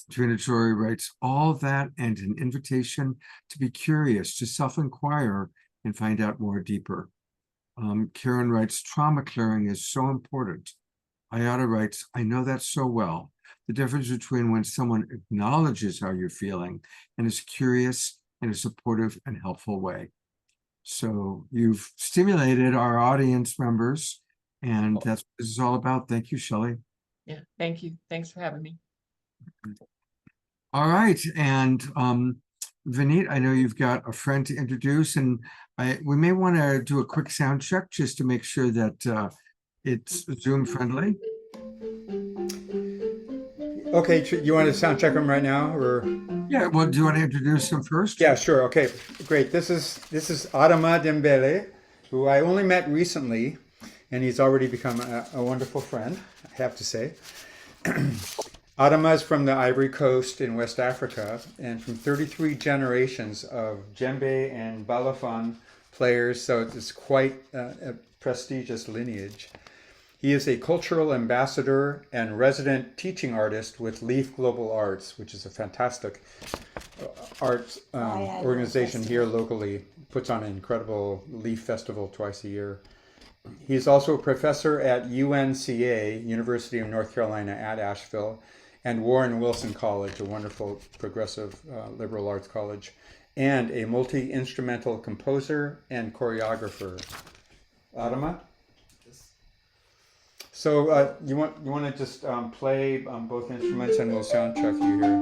Trina Jory writes, "All that and an invitation to be curious, to self-inquire and find out more deeper." Karen writes, "Trauma clearing is so important." Ayada writes, "I know that so well. The difference between when someone acknowledges how you're feeling and is curious in a supportive and helpful way." So you've stimulated our audience members, and that's what this is all about. Thank you, Shelley. Yeah, thank you. Thanks for having me. All right, and Vinit, I know you've got a friend to introduce, and we may want to do a quick sound check just to make sure that it's Zoom friendly. Okay, you want to sound check them right now, or? Yeah, well, do you want to introduce him first? Yeah, sure. Okay, great. This is Adama Dembele, who I only met recently, and he's already become a wonderful friend, I have to say. Adama is from the Ivory Coast in West Africa, and from 33 generations of djembe and balafon players, so it's quite a prestigious lineage. He is a cultural ambassador and resident teaching artist with Leaf Global Arts, which is a fantastic arts organization here locally. Puts on an incredible Leaf Festival twice a year. He's also a professor at UNCA, University of North Carolina at Asheville, and Warren Wilson College, a wonderful progressive liberal arts college, and a multi-instrumental composer and choreographer. Adama? So you want to just play both instruments, and we'll sound check you here.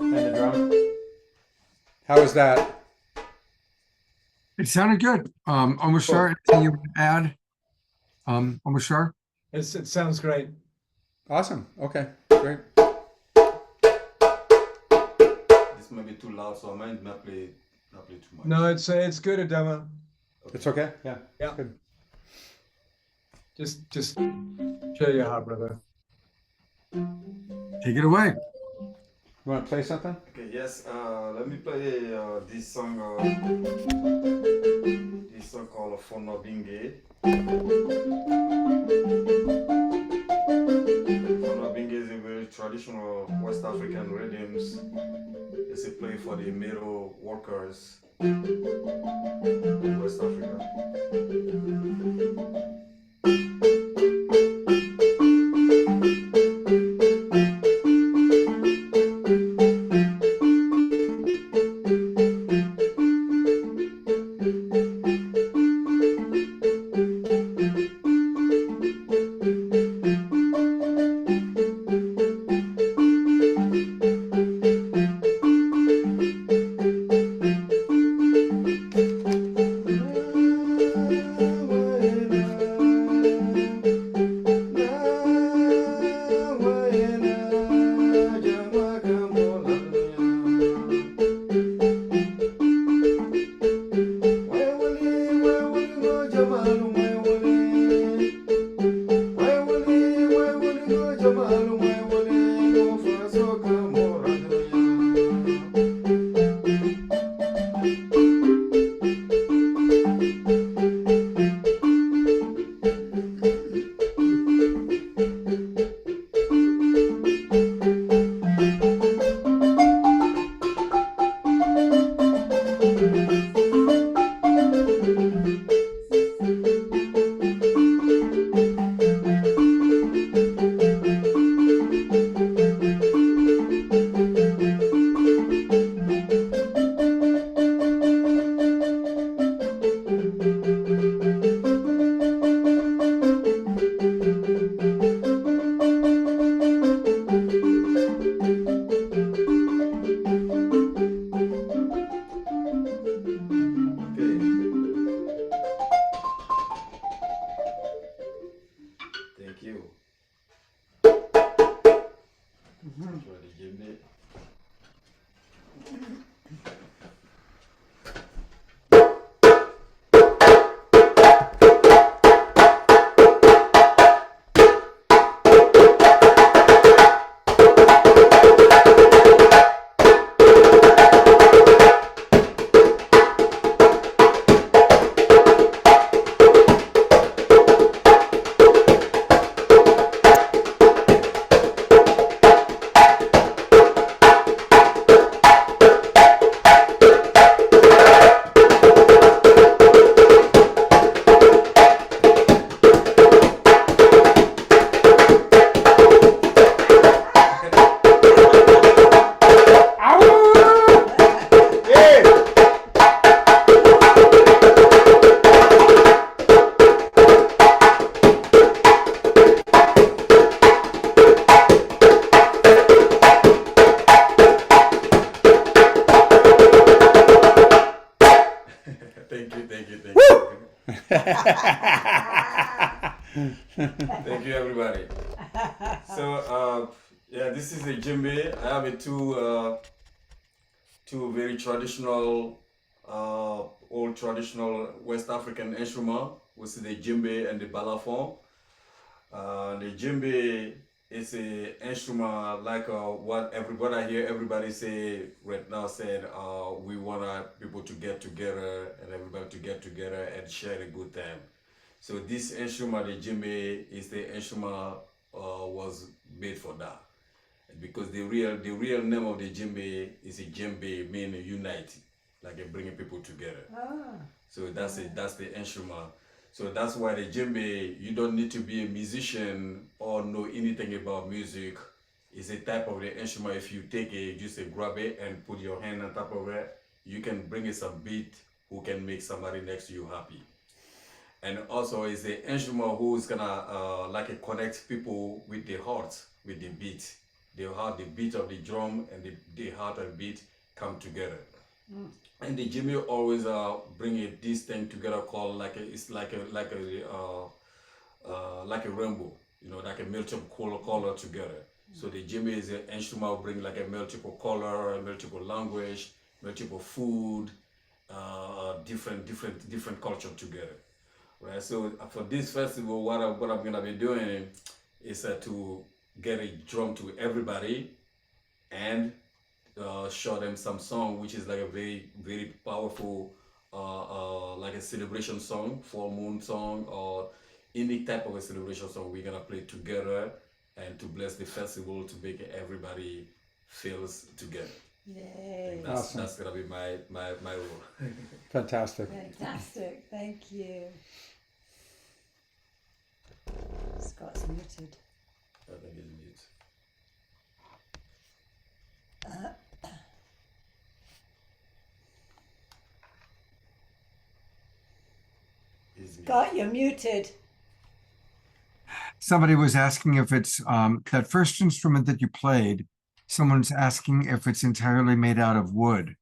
And the drum. How was that? It sounded good. Omashar, anything you want to add? Omashar? It sounds great. Awesome. Okay, great. This may be too loud, so I might not play too much. No, it's good, Adama. It's okay. Yeah. Yeah. Good. Just share your heart, brother. Take it away. You want to play something? Okay, yes. Let me play this song. This song called "For Not Being Gay." For Not Being Gay is a very traditional West African rhythms. It's a play for the metal workers in West Africa. Thank you. Try to give me. Thank you, everybody. So, yeah, this is a djembe. I have two very traditional, old traditional West African instrument, which is the djembe and the balafon. The djembe is a instrument like what everybody I hear everybody say right now said we want people to get together and everybody to get together and share a good time. So this instrument, the djembe, is the instrument was made for that. Because the real name of the djembe is a djembe, meaning unite, like bringing people together. So that's the instrument. So that's why the djembe, you don't need to be a musician or know anything about music. It's a type of the instrument. If you take it, just grab it and put your hand on top of it, you can bring it some beat who can make somebody next to you happy. And also it's the instrument who's gonna connect people with the heart, with the beat. The heart, the beat of the drum and the heart and beat come together. And the djembe always bring this thing together called like a rainbow, you know, like a multiple color together. So the djembe is an instrument bring like a multiple color, multiple language, multiple food, different culture together. Right. So for this festival, what I'm gonna be doing is to get a drum to everybody and show them some song which is like a very powerful like a celebration song, full moon song, or any type of a celebration song we're gonna play together and to bless the festival to make everybody feels together. Yay. Awesome. That's gonna be my role. Fantastic. Fantastic. Thank you. Scott's muted. I think it's mute. He's mute. Scott, you're muted. Somebody was asking if it's that first instrument that you played, someone's asking if it's entirely made out of wood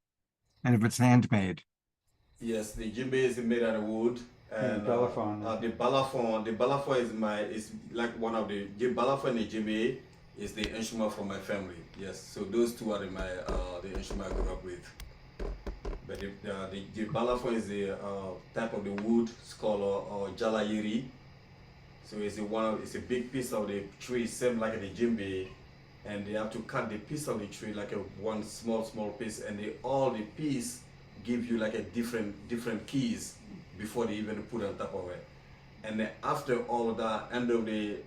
and if it's handmade. Yes, the djembe is made out of wood. And balafon. the balafon is like one of the balafon and the djembe is the instrument for my family. Yes, so those two are the instrument I grew up with. But the balafon is the type of the wood, it's called jalayiri. So it's a big piece of the tree, same like the djembe, and they have to cut the piece of the tree like one small piece, and all the piece give you like a different keys before they even put on top of it. And then after all of that, under the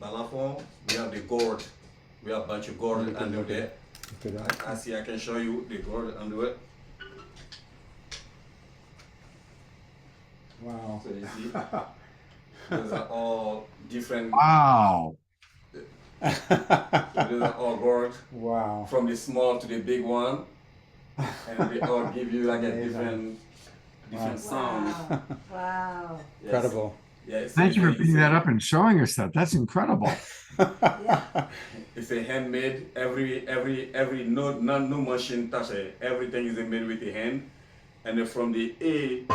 balafon, we have the gourd. We have a bunch of gourd under there. I can show you the gourd under it. Wow. So you see, those are all different. Wow. Those are all gourd. Wow. From the small to the big one, and they all give you like a different sound. Wow. Yes. Incredible. Yeah, Thank you for picking that up and showing us that. That's incredible. Yeah. It's a handmade. Every no machine touch it. Everything is made with the hand, and then from the A.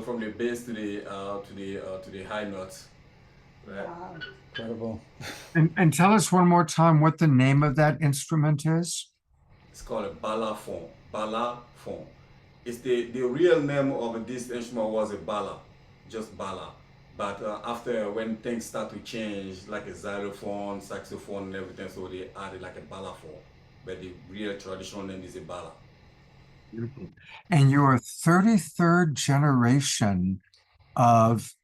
From the bass to the high notes. Right? Wow. Incredible. And tell us one more time what the name of that instrument is. It's called a balafon. Balafon. It's the real name of this instrument was a bala, just bala. But after when things start to change, like a xylophone, saxophone, and everything, so they added like a balafon. But the real traditional name is a bala. Beautiful. And you're 33rd generation of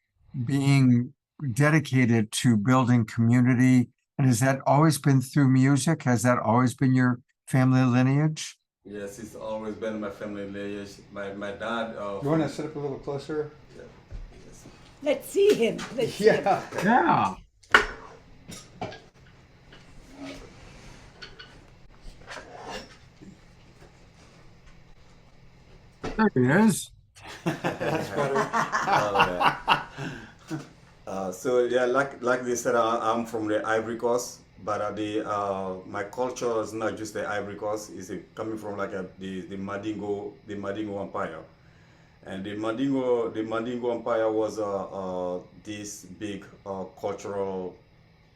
being dedicated to building community. And has that always been through music? Has that always been your family lineage? Yes, it's always been my family lineage. My dad. You want to sit up a little closer? Yeah. Yes. Let's see him. Let's see him. Yeah. There he is. That's better. So yeah, like they said, I'm from the Ivory Coast, but my culture is not just the Ivory Coast. It's coming from like the Mandingo Empire, and the Mandingo Empire was this big cultural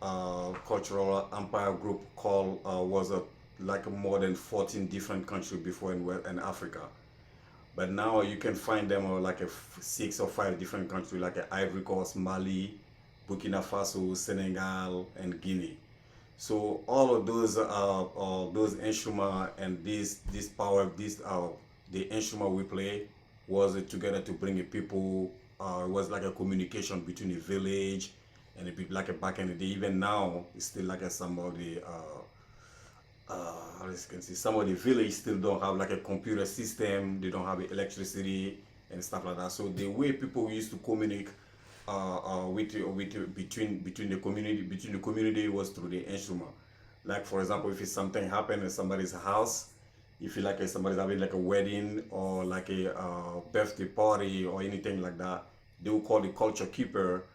empire group called was like more than 14 different countries before in Africa. But now you can find them like 6 or 5 different countries, like Ivory Coast, Mali, Burkina Faso, Senegal, and Guinea. So all of those instruments and this power, the instrument we play was together to bring the people. It was like a communication between the village and the people. Like back in the day, even now, it's still like some of the. As you can see, some of the village still don't have like a computer system. They don't have electricity and stuff like that. So the way people used to communicate between the community was through the instrument. Like for example, if something happened in somebody's house, if you like somebody's having like a wedding or like a birthday party or anything like that, they will call the culture keeper.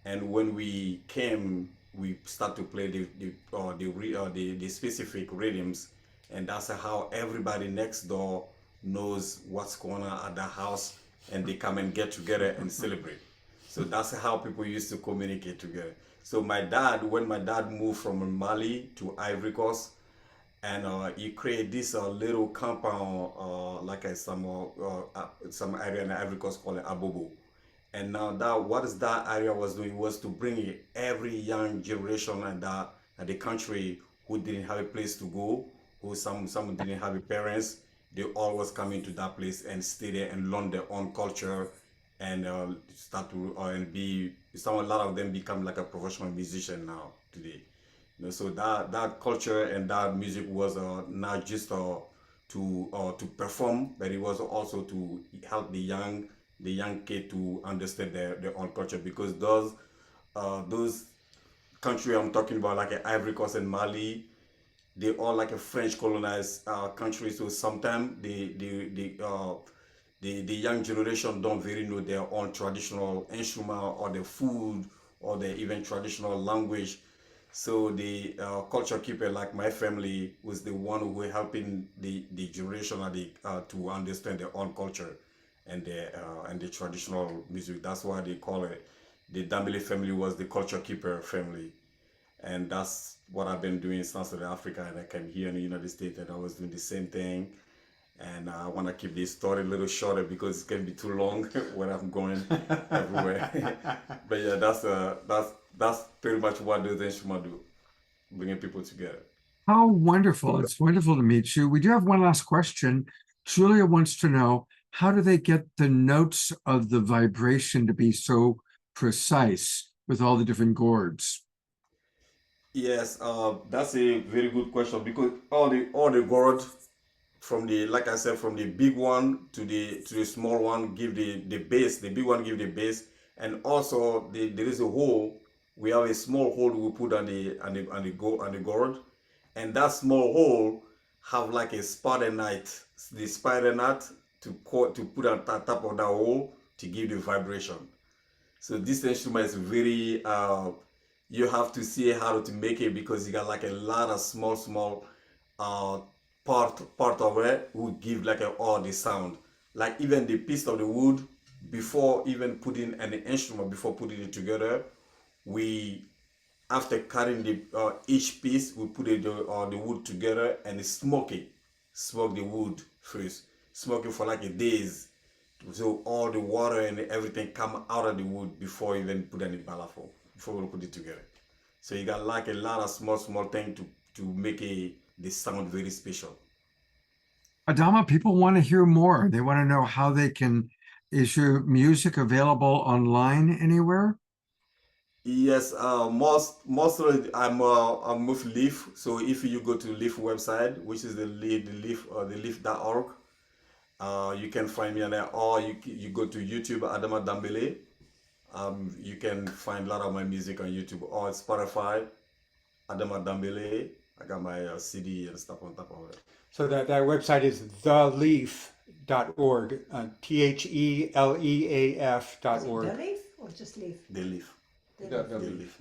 And when we came, we start to play the specific rhythms, and that's how everybody next door knows what's going on at the house, and they come and get together and celebrate. So that's how people used to communicate together. So when my dad moved from Mali to Ivory Coast, and he created this little compound, like some area in Ivory Coast called Abobo. And now that area was doing was to bring every young generation and the country who didn't have a place to go who some didn't have a parents, they always come into that place and stay there and learn their own culture and start to and be a lot of them become like a professional musician now today. So that culture and that music was not just to perform, but it was also to help the young kid to understand their own culture, because those country I'm talking about, like Ivory Coast and Mali, they all like a French colonized country. So sometimes the young generation don't really know their own traditional instrument or the food or the even traditional language. So the culture keeper, like my family, was the one who were helping the generation to understand their own culture and the traditional music. That's why they call it, the Dembele family was the culture keeper family. And that's what I've been doing since South Africa, and I came here in the United States and I was doing the same thing. And I want to keep this story a little shorter because it's going to be too long when I'm going everywhere. But yeah, that's pretty much what those instruments do, bringing people together. How wonderful. It's wonderful to meet you. We do have one last question. Julia wants to know, how do they get the notes of the vibration to be so precise with all the different gourds? Yes, that's a very good question, because all the gourds, from the, like I said, from the big one to the small one, give the base. The big one give the base, and also there is a hole. We have a small hole we put on the gourd, and that small hole have like a spider net. The spider net to put on top of that hole to give the vibration. So this instrument is very you have to see how to make it, because you got like a lot of small part of it will give like all the sound. Like even the piece of the wood, before even putting an instrument, before putting it together, we, after cutting the each piece, we put the wood together and smoke the wood first, smoke it for like a days, so all the water and everything come out of the wood before even put any balafon, before we put it together. So you got like a lot of small things to make the sound very special. Adama, people want to hear more. They want to know how they can. Is your music available online anywhere? Yes, mostly I'm with Leaf. So if you go to Leaf website, which is the leaf.org, you can find me on there, or you go to YouTube, Adama Dembele. You can find a lot of my music on YouTube, or Spotify, Adama Dembele. I got my CD and stuff on top of it. So that website is theleaf.org, THELEAF.org. The leaf or just leaf? The Leaf. The Leaf.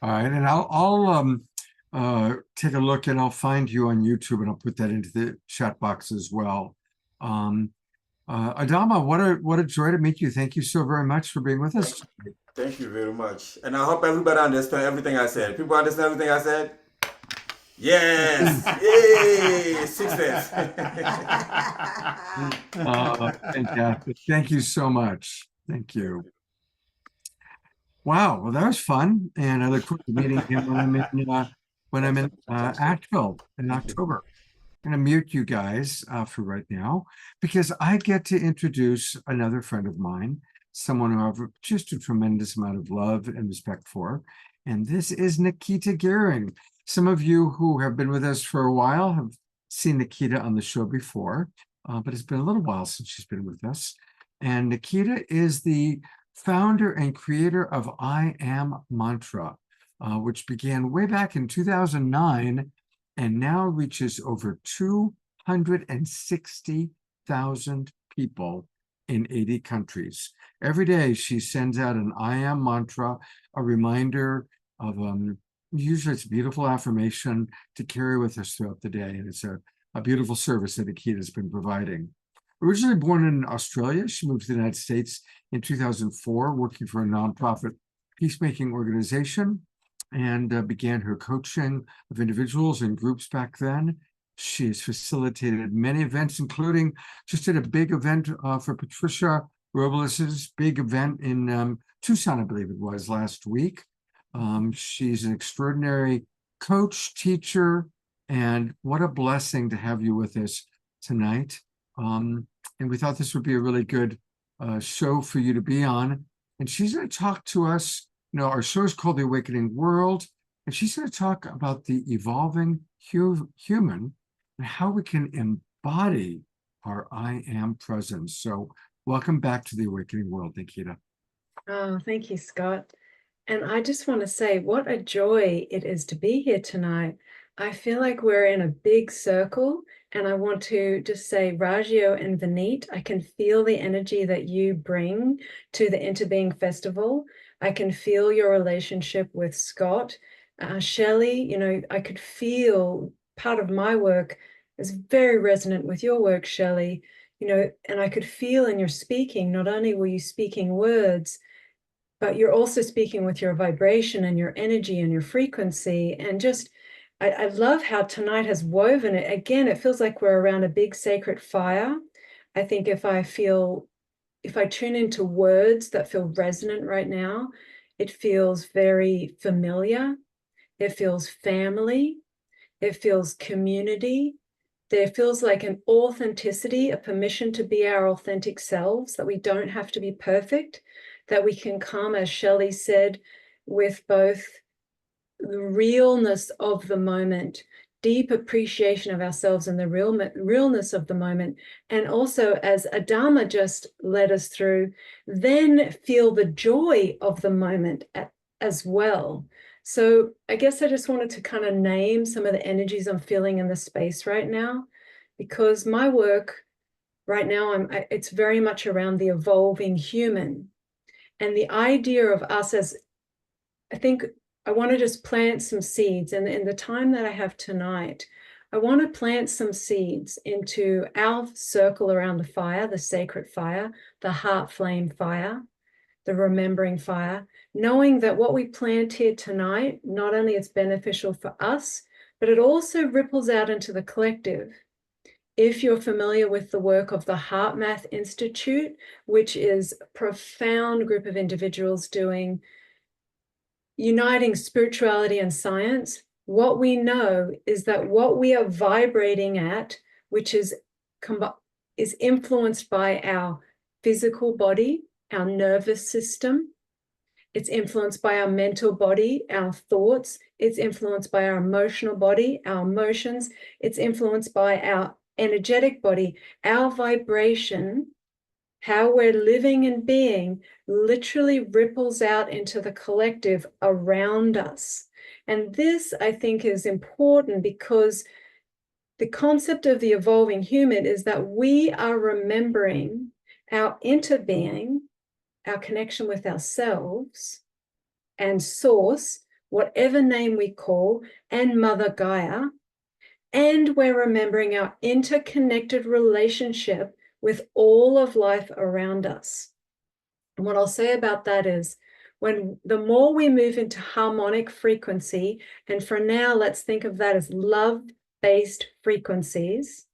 All right, and I'll take a look and I'll find you on YouTube and I'll put that into the chat box as well. Adama, what a joy to meet you. Thank you so very much for being with us. Thank you very much. And I hope everybody understands everything I said. People understand everything I said? Yes! Yay! Success! Fantastic. Thank you so much. Thank you. Wow, well, that was fun. And I look forward to meeting him when I'm in Asheville in October. I'm going to mute you guys for right now, because I get to introduce another friend of mine, someone who I have just a tremendous amount of love and respect for. And this is Nikita Gehring. Some of you who have been with us for a while have seen Nikita on the show before, but it's been a little while since she's been with us. And Nikita is the founder and creator of I Am Mantra, which began way back in 2009 and now reaches over 260,000 people in 80 countries. Every day she sends out an I Am Mantra, a reminder of, usually it's a beautiful affirmation to carry with us throughout the day. And it's a beautiful service that Nikita has been providing. Originally born in Australia, she moved to the United States in 2004, working for a nonprofit peacemaking organization, and began her coaching of individuals and groups back then. She has facilitated many events, including just did a big event for Patricia Robles's big event in Tucson, I believe it was, last week. She's an extraordinary coach, teacher, And what a blessing to have you with us tonight. And we thought this would be a really good show for you to be on. And she's going to talk to us. You know, our show is called The Awakening World, and she's going to talk about the evolving human and how we can embody our I am presence. So welcome back to The Awakening World, Nikita. Oh, thank you, Scott. And I just want to say what a joy it is to be here tonight. I feel like we're in a big circle, and I want to just say, Rajyo and Vinit, I can feel the energy that you bring to the Interbeing Festival. I can feel your relationship with Scott. Shelley, you know, I could feel part of my work is very resonant with your work, Shelley, you know, and I could feel in your speaking, not only were you speaking words, but you're also speaking with your vibration and your energy and your frequency. And just, I love how tonight has woven it. Again, it feels like we're around a big sacred fire. I think if I tune into words that feel resonant right now, it feels very familiar. It feels family. It feels community. There feels like an authenticity, a permission to be our authentic selves, that we don't have to be perfect, that we can come, as Shelley said, with both the realness of the moment, deep appreciation of ourselves and the realness of the moment, and also, as Adama just led us through, then feel the joy of the moment as well. So I guess I just wanted to kind of name some of the energies I'm feeling in the space right now, because my work right now, it's very much around the evolving human. And the idea of us as, I think I want to just plant some seeds. And in the time that I have tonight, I want to plant some seeds into our circle around the fire, the sacred fire, the heart flame fire, the remembering fire, knowing that what we plant here tonight, not only is beneficial for us, but it also ripples out into the collective. If you're familiar with the work of the Heart Math Institute, which is a profound group of individuals uniting spirituality and science, what we know is that what we are vibrating at, which is influenced by our physical body, our nervous system, it's influenced by our mental body, our thoughts, it's influenced by our emotional body, our emotions, it's influenced by our energetic body, our vibration, how we're living and being literally ripples out into the collective around us. And this, I think, is important because the concept of the evolving human is that we are remembering our interbeing, our connection with ourselves and source, whatever name we call, and Mother Gaia. And we're remembering our interconnected relationship with all of life around us. And what I'll say about that is, the more we move into harmonic frequency, and for now, let's think of that as love-based frequencies.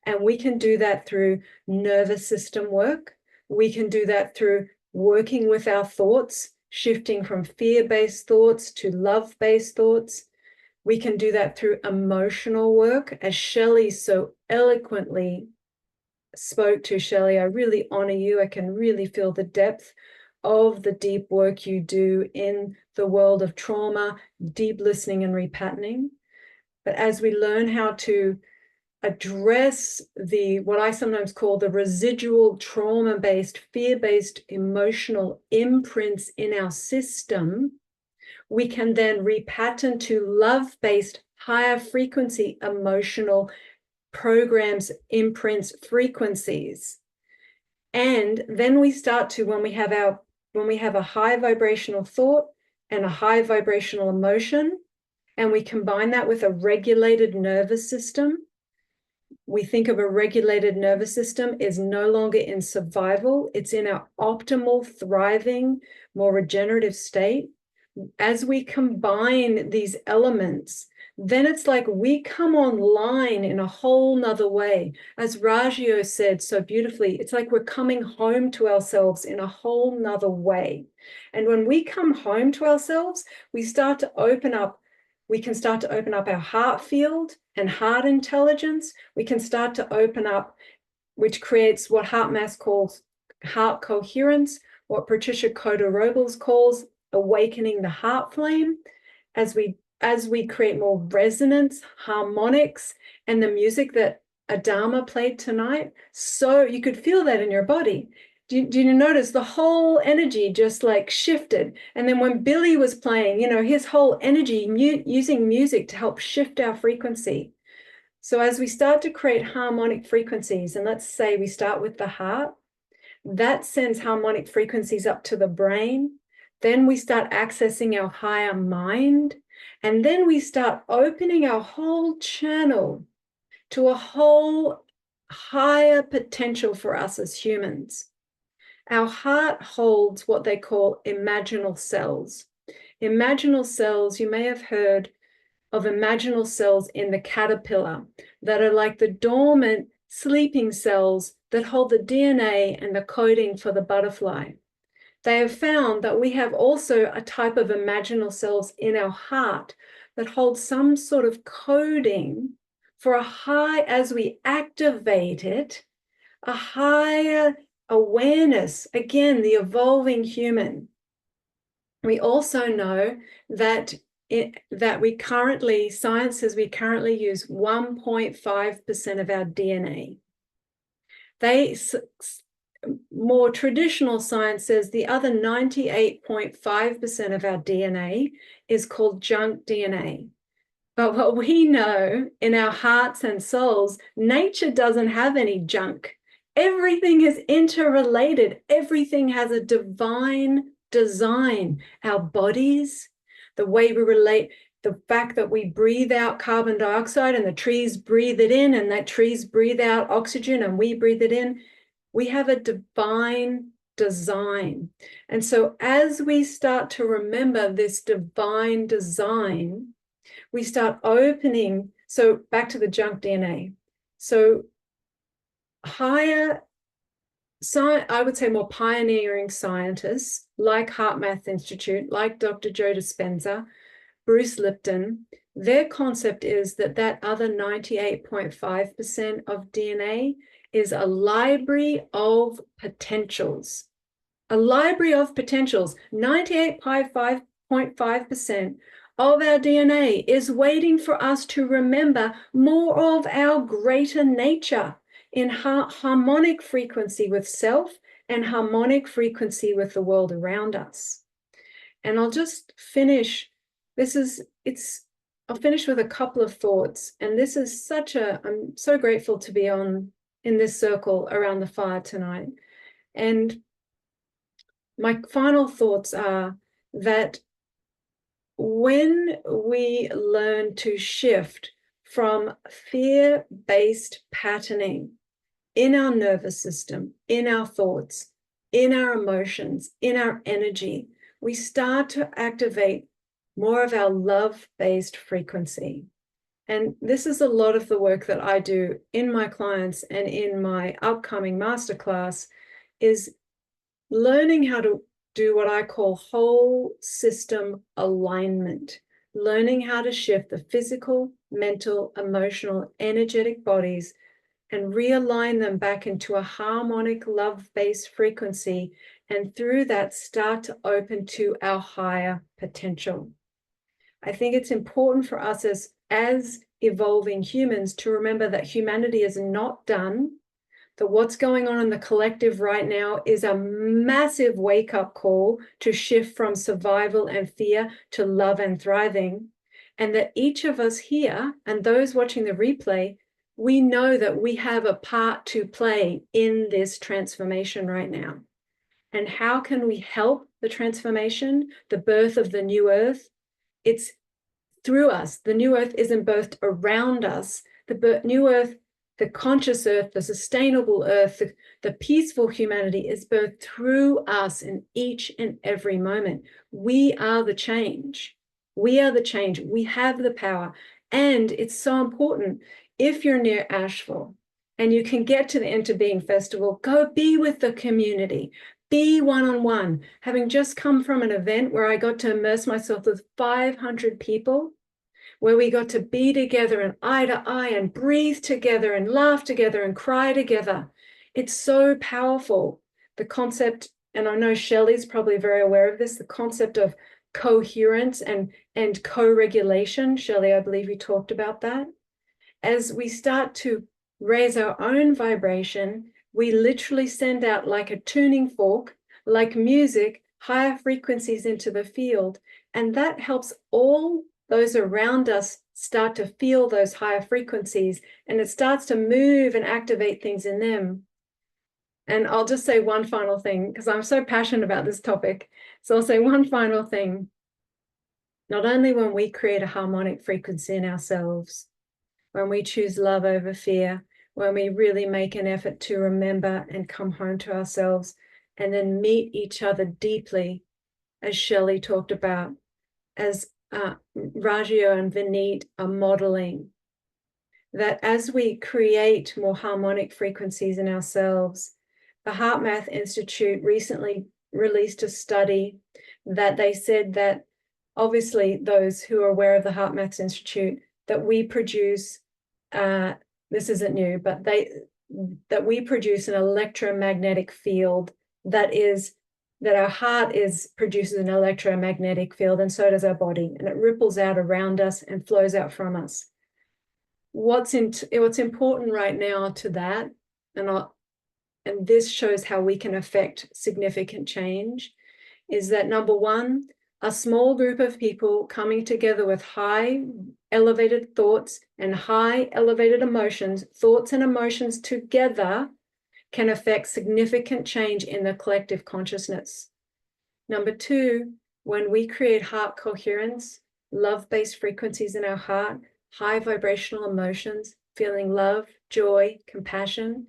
And we can do that through nervous system work. We can do that through working with our thoughts, shifting from fear-based thoughts to love-based thoughts. We can do that through emotional work, as Shelley so eloquently spoke to. Shelley, I really honor you. I can really feel the depth of the deep work you do in the world of trauma, deep listening and repatterning. But as we learn how to address what I sometimes call the residual trauma-based, fear-based emotional imprints in our system, we can then repattern to love-based, higher frequency emotional programs, imprints, frequencies. And then we start to, when we have a high vibrational thought and a high vibrational emotion, and we combine that with a regulated nervous system, we think of a regulated nervous system is no longer in survival. It's in our optimal, thriving, more regenerative state. As we combine these elements, then it's like we come online in a whole nother way. As Rajyo said so beautifully, it's like we're coming home to ourselves in a whole nother way. And when we come home to ourselves, we start to open up We can start to open up our heart field and heart intelligence. We can start to open up, which creates what HeartMath calls heart coherence, what Patricia Coder-Robles calls awakening the heart flame, as we create more resonance, harmonics, and the music that Adama played tonight. So you could feel that in your body. Do you notice the whole energy just like shifted? And then when Billy was playing, you know, his whole energy using music to help shift our frequency. So as we start to create harmonic frequencies, and let's say we start with the heart, that sends harmonic frequencies up to the brain. Then we start accessing our higher mind. And then we start opening our whole channel to a whole higher potential for us as humans. Our heart holds what they call imaginal cells. Imaginal cells, you may have heard of imaginal cells in the caterpillar that are like the dormant sleeping cells that hold the DNA and the coding for the butterfly. They have found that we have also a type of imaginal cells in our heart that hold some sort of coding for a high, as we activate it, a higher awareness, again, the evolving human. We also know that science says we currently use 1.5% of our DNA. More traditional science says the other 98.5% of our DNA is called junk DNA. But what we know in our hearts and souls, nature doesn't have any junk. Everything is interrelated. Everything has a divine design. Our bodies, the way we relate, the fact that we breathe out carbon dioxide and the trees breathe it in, and that trees breathe out oxygen and we breathe it in. We have a divine design. And so as we start to remember this divine design, we start opening, so back to the junk DNA. So I would say more pioneering scientists like HeartMath Institute, like Dr. Joe Dispenza, Bruce Lipton, their concept is that that other 98.5% of DNA is a library of potentials. A library of potentials. 98.5% of our DNA is waiting for us to remember more of our greater nature in harmonic frequency with self and harmonic frequency with the world around us. And I'll just finish. I'll finish with a couple of thoughts. And this is I'm so grateful to be in this circle around the fire tonight. And my final thoughts are that when we learn to shift from fear-based patterning in our nervous system, in our thoughts, in our emotions, in our energy, we start to activate more of our love-based frequency. And this is a lot of the work that I do in my clients and in my upcoming masterclass, is learning how to do what I call whole system alignment, learning how to shift the physical, mental, emotional, energetic bodies and realign them back into a harmonic love-based frequency, and through that start to open to our higher potential. I think it's important for us as evolving humans to remember that humanity is not done, that what's going on in the collective right now is a massive wake-up call to shift from survival and fear to love and thriving, and that each of us here and those watching the replay, we know that we have a part to play in this transformation right now. And how can we help the transformation, the birth of the new earth? It's through us. The new earth isn't birthed around us. The new earth, the conscious earth, the sustainable earth, the peaceful humanity is birthed through us in each and every moment. We are the change. We are the change. We have the power. And it's so important, if you're near Asheville and you can get to the Interbeing Festival, go be with the community. Be one-on-one. Having just come from an event where I got to immerse myself with 500 people, where we got to be together and eye to eye and breathe together and laugh together and cry together. It's so powerful. The concept, and I know Shelley's probably very aware of this, the concept of coherence and co-regulation. Shelley, I believe you talked about that. As we start to raise our own vibration, we literally send out, like a tuning fork, like music, higher frequencies into the field. And that helps all those around us start to feel those higher frequencies, and it starts to move and activate things in them. And I'll just say one final thing, because I'm so passionate about this topic. So I'll say one final thing. Not only when we create a harmonic frequency in ourselves, when we choose love over fear, when we really make an effort to remember and come home to ourselves, and then meet each other deeply, as Shelley talked about, as Rajyo and Vinit are modeling, that as we create more harmonic frequencies in ourselves, the HeartMath Institute recently released a study that they said that, obviously those who are aware of the HeartMath Institute, that we produce, this isn't new, but that we produce an electromagnetic field that our heart produces an electromagnetic field, and so does our body, and it ripples out around us and flows out from us. What's important right now to that, and this shows how we can affect significant change, is that number one, a small group of people coming together with high elevated thoughts and high elevated emotions, thoughts and emotions together, can affect significant change in the collective consciousness. Number two, when we create heart coherence, love-based frequencies in our heart, high vibrational emotions, feeling love, joy, compassion,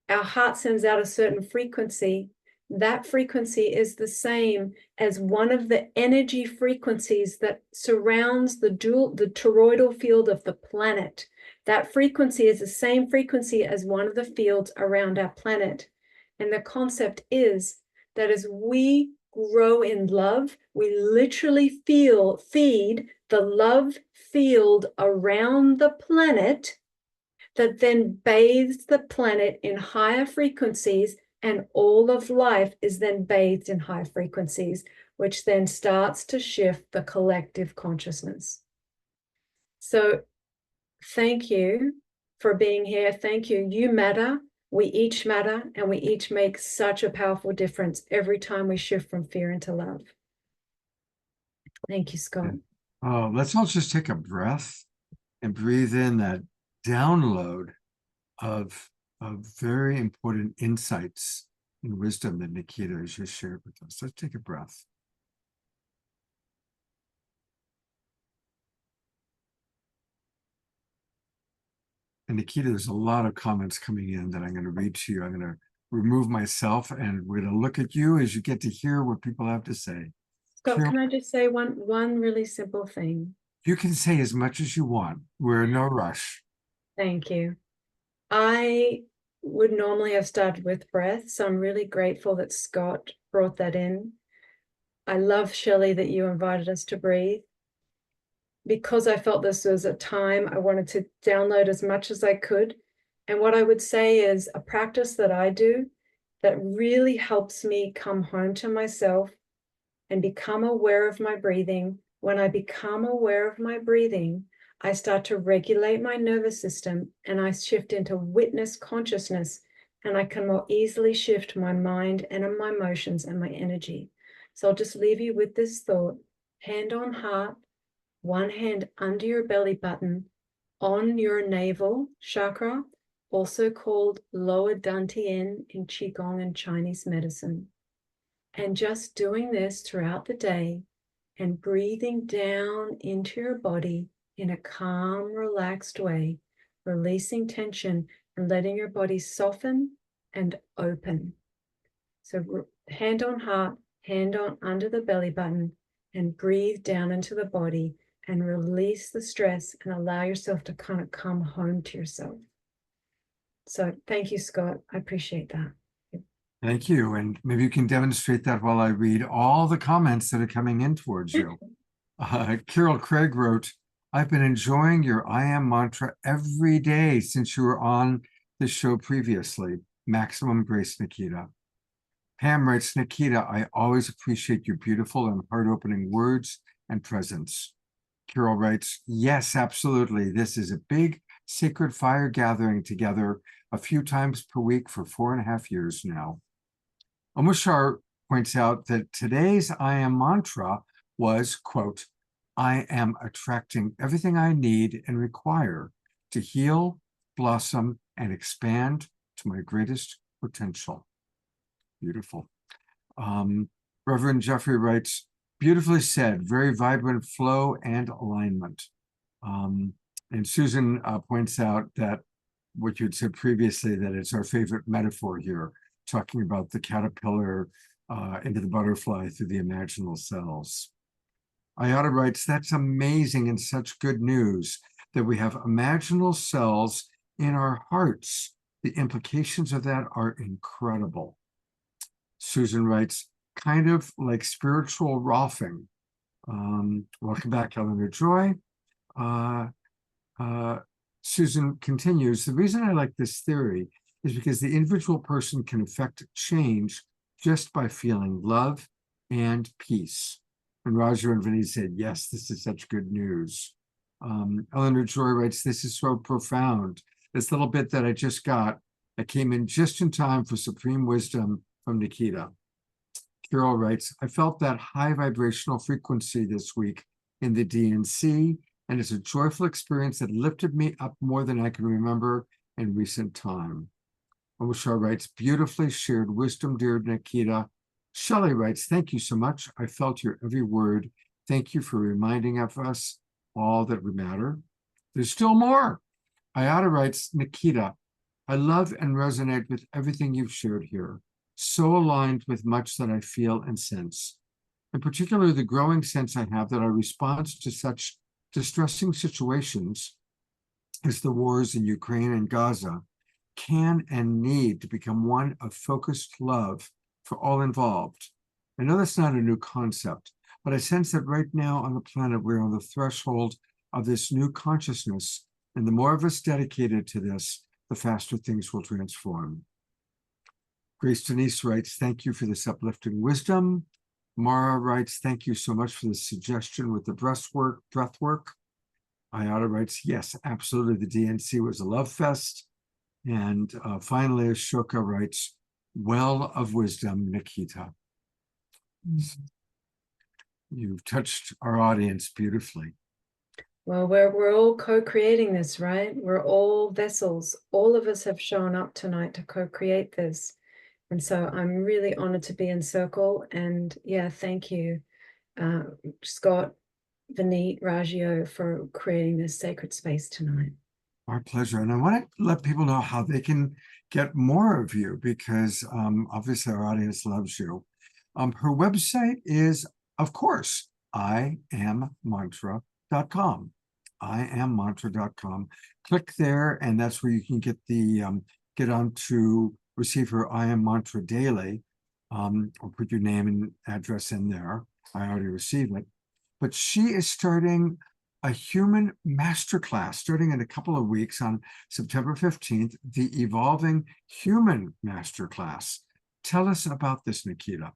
our heart sends out a certain frequency. That frequency is the same as one of the energy frequencies that surrounds the toroidal field of the planet. That frequency is the same frequency as one of the fields around our planet. And the concept is that as we grow in love, we literally feed the love field around the planet that then bathes the planet in higher frequencies, and all of life is then bathed in high frequencies, which then starts to shift the collective consciousness. So thank you for being here. Thank you. You matter. We each matter, and we each make such a powerful difference every time we shift from fear into love. Thank you, Scott. Oh, let's all just take a breath and breathe in that download of very important insights and wisdom that Nikita has just shared with us. Let's take a breath. And Nikita, there's a lot of comments coming in that I'm going to read to you. I'm going to remove myself, and we're going to look at you as you get to hear what people have to say. Scott, can I just say one really simple thing? You can say as much as you want. We're in no rush. Thank you. I would normally have started with breath, so I'm really grateful that Scott brought that in. I love, Shelley, that you invited us to breathe. Because I felt this was a time I wanted to download as much as I could. And what I would say is a practice that I do that really helps me come home to myself and become aware of my breathing. When I become aware of my breathing, I start to regulate my nervous system, and I shift into witness consciousness, and I can more easily shift my mind and my emotions and my energy. So I'll just leave you with this thought: hand on heart, one hand under your belly button, on your navel chakra, also called lower dantian in Qigong and Chinese medicine. And just doing this throughout the day and breathing down into your body in a calm, relaxed way, releasing tension and letting your body soften and open. So hand on heart, hand on under the belly button, and breathe down into the body and release the stress and allow yourself to kind of come home to yourself. So thank you, Scott. I appreciate that. Thank you. And maybe you can demonstrate that while I read all the comments that are coming in towards you. Carol Craig wrote, I've been enjoying your I am mantra every day since you were on the show previously. Maximum grace, Nikita. Pam writes, Nikita, I always appreciate your beautiful and heart-opening words and presence. Carol writes, yes, absolutely. This is a big sacred fire gathering together a few times per week for 4.5 years now. Omashar points out that today's I am mantra was, quote, I am attracting everything I need and require to heal, blossom, and expand to my greatest potential. Beautiful. Reverend Jeffrey writes, beautifully said, very vibrant flow and alignment. And Susan points out that what you'd said previously, that it's our favorite metaphor here, talking about the caterpillar into the butterfly through the imaginal cells. Ayada writes, that's amazing and such good news that we have imaginal cells in our hearts. The implications of that are incredible. Susan writes, kind of like spiritual rolfing. Welcome back, Eleanor Joy. Susan continues, the reason I like this theory is because the individual person can affect change just by feeling love and peace. And Rajyo and Vinit said, yes, this is such good news. Eleanor Joy writes, this is so profound. This little bit that I just got, I came in just in time for supreme wisdom from Nikita. Carol writes, I felt that high vibrational frequency this week in the DNC, and it's a joyful experience that lifted me up more than I can remember in recent time. Omashar writes, beautifully shared wisdom, dear Nikita. Shelley writes, thank you so much. I felt your every word. Thank you for reminding of us all that we matter. There's still more. Ayada writes, Nikita, I love and resonate with everything you've shared here. So aligned with much that I feel and sense. In particular, the growing sense I have that our response to such distressing situations as the wars in Ukraine and Gaza can and need to become one of focused love for all involved. I know that's not a new concept, but I sense that right now on the planet, we're on the threshold of this new consciousness, and the more of us dedicated to this, the faster things will transform. Grace Denise writes, thank you for this uplifting wisdom. Mara writes, thank you so much for the suggestion with the breath work. Ayada writes, yes, absolutely. The DNC was a love fest. And finally, Ashoka writes, well of wisdom, Nikita. You've touched our audience beautifully. Well, we're all co-creating this, right? We're all vessels. All of us have shown up tonight to co-create this. And so I'm really honored to be in Circle. And yeah, thank you, Scott, Vinit, Rajyo, for creating this sacred space tonight. Our pleasure. And I want to let people know how they can get more of you, because obviously our audience loves you. Her website is, of course, iammantra.com. iammantra.com. Click there, and that's where you can get the get on to receive her I Am Mantra daily, or put your name and address in there. I already received it. But she is starting a human masterclass starting in a couple of weeks on September 15th, the Evolving Human Masterclass. Tell us about this, Nikita.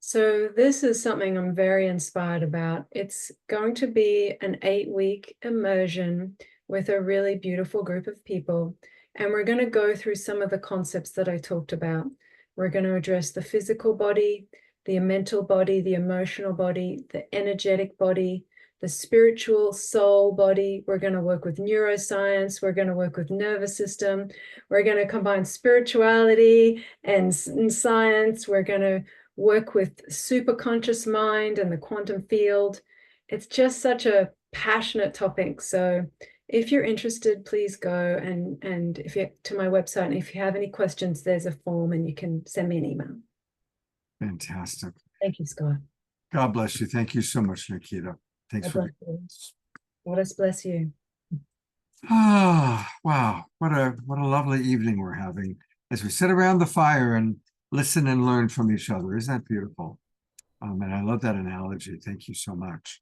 So this is something I'm very inspired about. It's going to be an 8-week immersion with a really beautiful group of people. And we're going to go through some of the concepts that I talked about. We're going to address the physical body, the mental body, the emotional body, the energetic body, the spiritual soul body. We're going to work with neuroscience. We're going to work with nervous system. We're going to combine spirituality and science. We're going to work with super conscious mind and the quantum field. It's just such a passionate topic. So if you're interested, please go and if you to my website, and if you have any questions, there's a form and you can send me an email. Fantastic. Thank you, Scott. God bless you. Thank you so much, Nikita. Thanks for God bless you. Ah, wow. What a lovely evening we're having as we sit around the fire and listen and learn from each other. Isn't that beautiful? And I love that analogy. Thank you so much.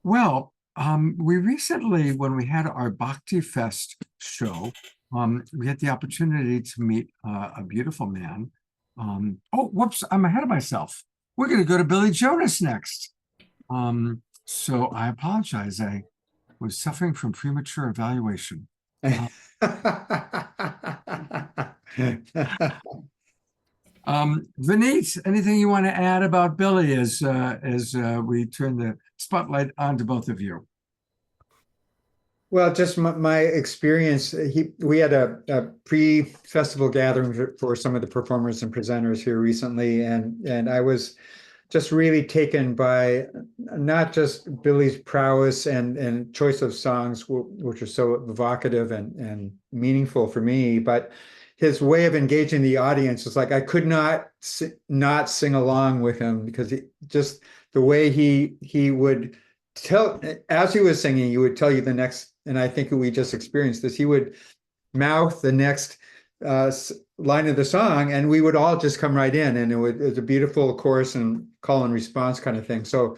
Well, We recently, when we had our Bhakti Fest show, we had the opportunity to meet a beautiful man. Oh, whoops, I'm ahead of myself. We're going to go to Billy Jonas next. So I apologize. I was suffering from premature evaluation. Vinit, anything you want to add about Billy as we turn the spotlight on to both of you? Well, just my experience. We had a pre-festival gathering for some of the performers and presenters here recently, and I was just really taken by not just Billy's prowess and choice of songs, which are so evocative and meaningful for me, but his way of engaging the audience is like I could not sing along with him, because just the way he would tell, as he was singing, he would tell you the next, and I think we just experienced this, he would mouth the next line of the song, and we would all just come right in, and it was a beautiful chorus and call and response kind of thing. So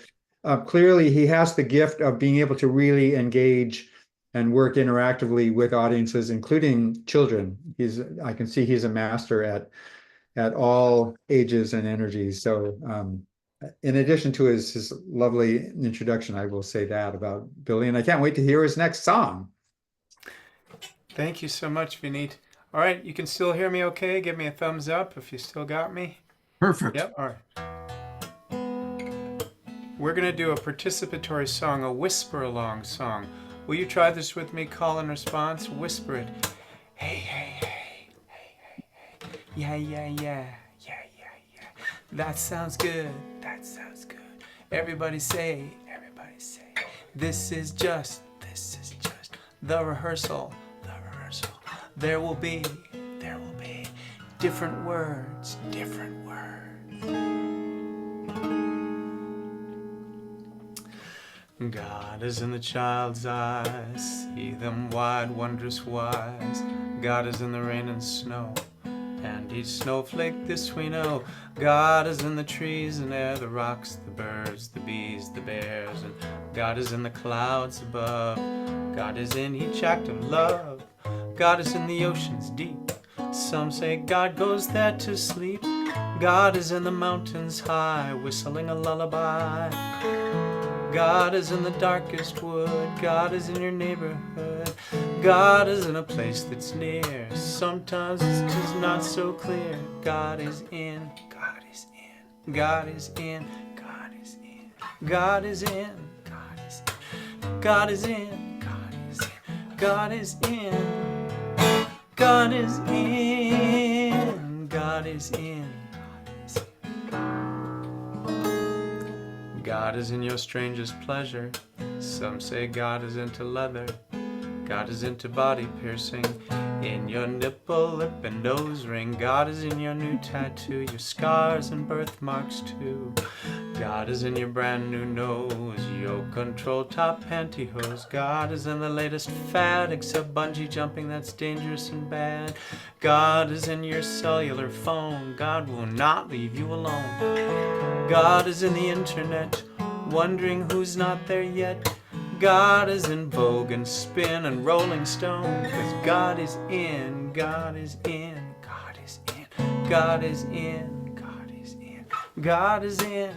clearly he has the gift of being able to really engage and work interactively with audiences, including children. I can see he's a master at all ages and energies. So in addition to his lovely introduction, I will say that about Billy, and I can't wait to hear his next song. Thank you so much, Vinit. All right, you can still hear me okay? Give me a thumbs up if you still got me. Perfect. Yep, all right. We're going to do a participatory song, a whisper-along song. Will you try this with me? Call and response. Whisper it. Hey, hey, hey, hey, hey, hey. Yeah, yeah, yeah, yeah, yeah, yeah. That sounds good. That sounds good. Everybody say, this is just the rehearsal, There will be different words. God is in the child's eyes, see them wide, wondrous wise. God is in the rain and snow, and each snowflake this we know. God is in the trees and air, the rocks, the birds, the bees, the bears. And God is in the clouds above, God is in each act of love. God is in the oceans deep, some say God goes there to sleep. God is in the mountains high, whistling a lullaby. God is in the darkest wood, God is in your neighborhood. God is in a place that's near, sometimes it's just not so clear. God is in, God is in, God is in, God is in, God is in, God is in, God is in, God is in, God is in, God is in. God is in your strangest pleasure. Some say God is into leather. God is into body piercing, in your nipple, lip, and nose ring. God is in your new tattoo, your scars and birthmarks too. God is in your brand new nose, your control top pantyhose. God is in the latest fad, except bungee jumping, that's dangerous and bad. God is in your cellular phone, God will not leave you alone. God is in the internet, wondering who's not there yet. God is in Vogue and Spin and Rolling Stone, 'cause God is in, God is in, God is in, God is in, God is in, God is in,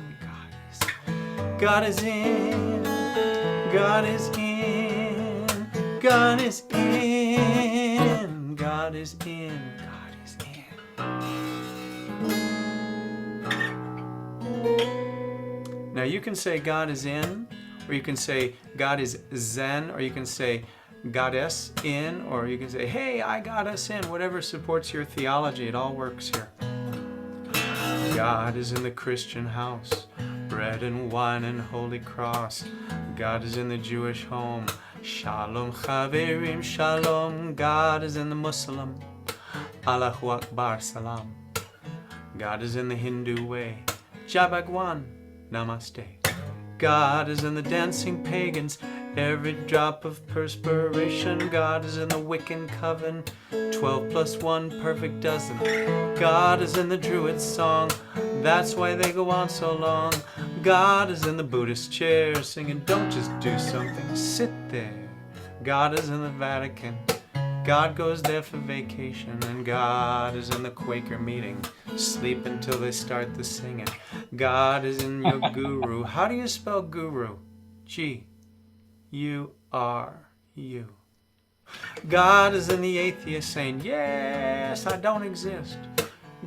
God is in, God is in, God is in, God is in, God is in. Now you can say God is in, or you can say God is Zen, or you can say Goddess in, or you can say, hey, I got us in. Whatever supports your theology, it all works here. God is in the Christian house, bread and wine and holy cross. God is in the Jewish home, Shalom Chaverim Shalom. God is in the Muslim, Allahu Akbar Salam. God is in the Hindu way, Jai Bhagwan, Namaste. God is in the dancing pagans, every drop of perspiration. God is in the Wiccan coven, 12 plus 1 perfect dozen. God is in the Druid song, that's why they go on so long. God is in the Buddhist chair singing, don't just do something, sit there. God is in the Vatican. God goes there for vacation. And God is in the Quaker meeting, sleep until they start the singing. God is in your guru. How do you spell guru? G-U-R-U. God is in the atheist saying, yes, I don't exist.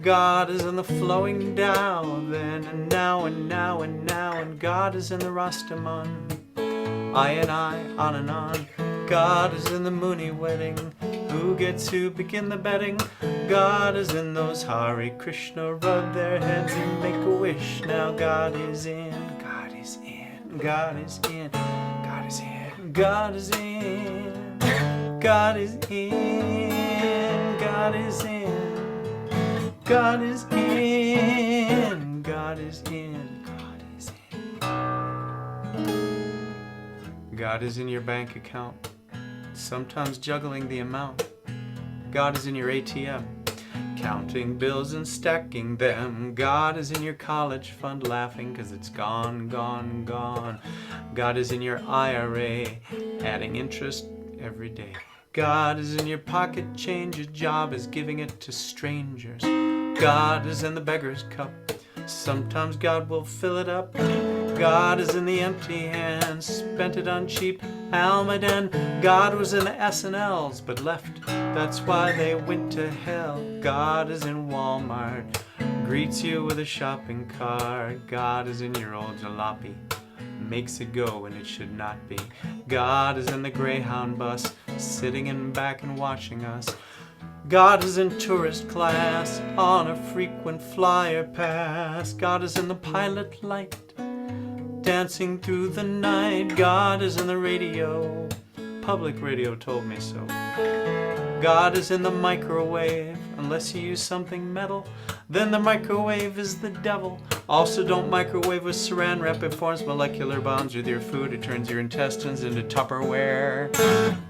God is in the flowing Tao then, and now, and now, and now. And God is in the Rastaman. I and I, on and on. God is in the Mooney wedding. Who gets to begin the betting? God is in those Hare Krishna, rub their heads and make a wish. Now God is in, God is in, God is in, God is in, God is in, God is in, God is in, God is in, God is in, God is in. God is in your bank account, sometimes juggling the amount. God is in your ATM, counting bills and stacking them. God is in your college fund, laughing 'cause it's gone, gone, gone. God is in your IRA, adding interest every day. God is in your pocket change, your job is giving it to strangers. God is in the beggar's cup, sometimes God will fill it up. God is in the empty hands, spent it on cheap Almaden. God was in the S&Ls, but left, that's why they went to hell. God is in Walmart, greets you with a shopping cart. God is in your old jalopy, makes it go when it should not be. God is in the Greyhound bus, sitting in back and watching us. God is in tourist class, on a frequent flyer pass. God is in the pilot light, dancing through the night. God is in the radio, public radio told me so. God is in the microwave, unless you use something metal, then the microwave is the devil. Also don't microwave with saran wrap, it forms molecular bonds with your food, it turns your intestines into Tupperware.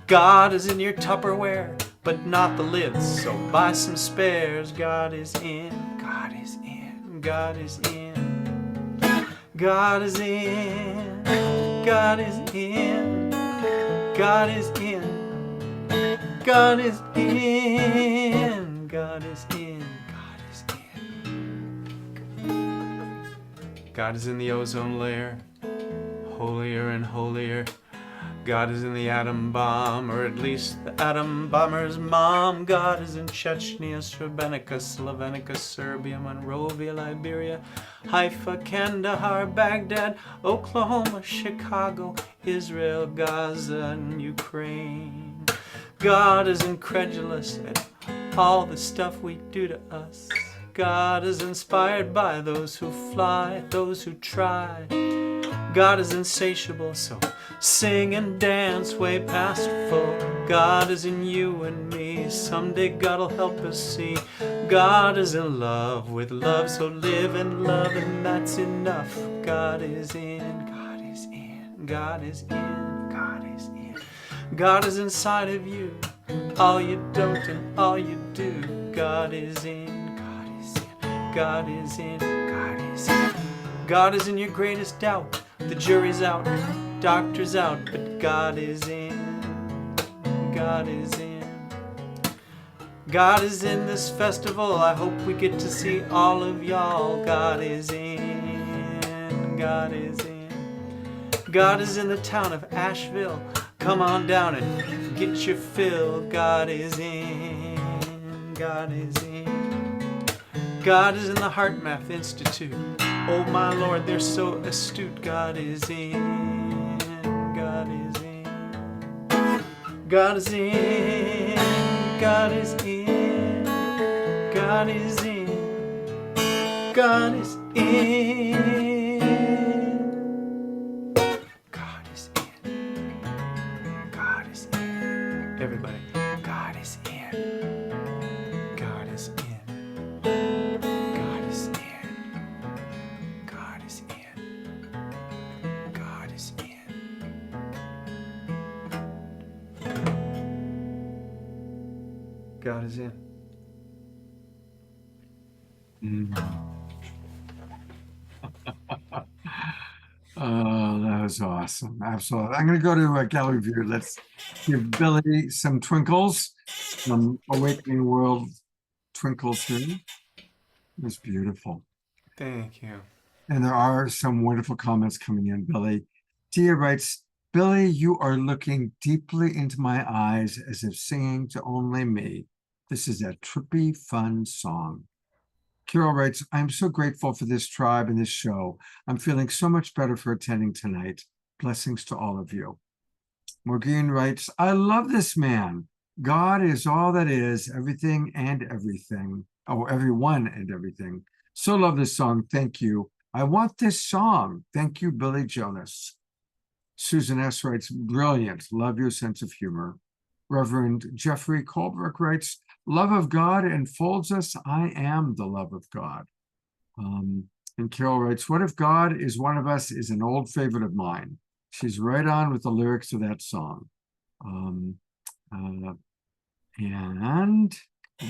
God is in your Tupperware, but not the lids, so buy some spares. God is in, God is in, God is in, God is in, God is in, God is in, God is in, God is in, God is in. God is in the ozone layer, holier and holier. God is in the atom bomb, or at least the atom bomber's mom. God is in Chechnya, Srebrenica, Slovenica, Serbia, Monrovia, Liberia, Haifa, Kandahar, Baghdad, Oklahoma, Chicago, Israel, Gaza, and Ukraine. God is incredulous at all the stuff we do to us. God is inspired by those who fly, those who try. God is insatiable, so sing and dance way past full. God is in you and me, someday God'll help us see. God is in love with love, so live in love, and that's enough. God is in, God is in, God is in, God is in. God is inside of you, all you don't and all you do. God is in, God is in, God is in, God is in. God is in your greatest doubt. The jury's out, doctor's out, but God is in, God is in. God is in this festival, I hope we get to see all of y'all. God is in, God is in. God is in the town of Asheville, come on down and get your fill. God is in, God is in. God is in the Heart Math Institute. Oh my Lord, they're so astute. God is in, God is in, God is in, God is in, God is in, God is in, God is in, God is in. Everybody, God is in, God is in. God is in. Oh, that was awesome. Absolutely. I'm going to go to a gallery view. Let's give Billy some twinkles, some Awakening World twinkles here. It's beautiful. Thank you. And there are some wonderful comments coming in, Billy. Tia writes, Billy, you are looking deeply into my eyes as if singing to only me. This is a trippy, fun song. Carol writes, I'm so grateful for this tribe and this show. I'm feeling so much better for attending tonight. Blessings to all of you. Morgan writes, I love this man. God is all that is, everything and everything. Oh, everyone and everything. So love this song. Thank you. I want this song. Thank you, Billy Jonas. Susan S. writes, brilliant. Love your sense of humor. Reverend Jeffrey Colbrook writes, love of God enfolds us. I am the love of God. And Carol writes, what if God is one of us is an old favorite of mine. She's right on with the lyrics of that song. And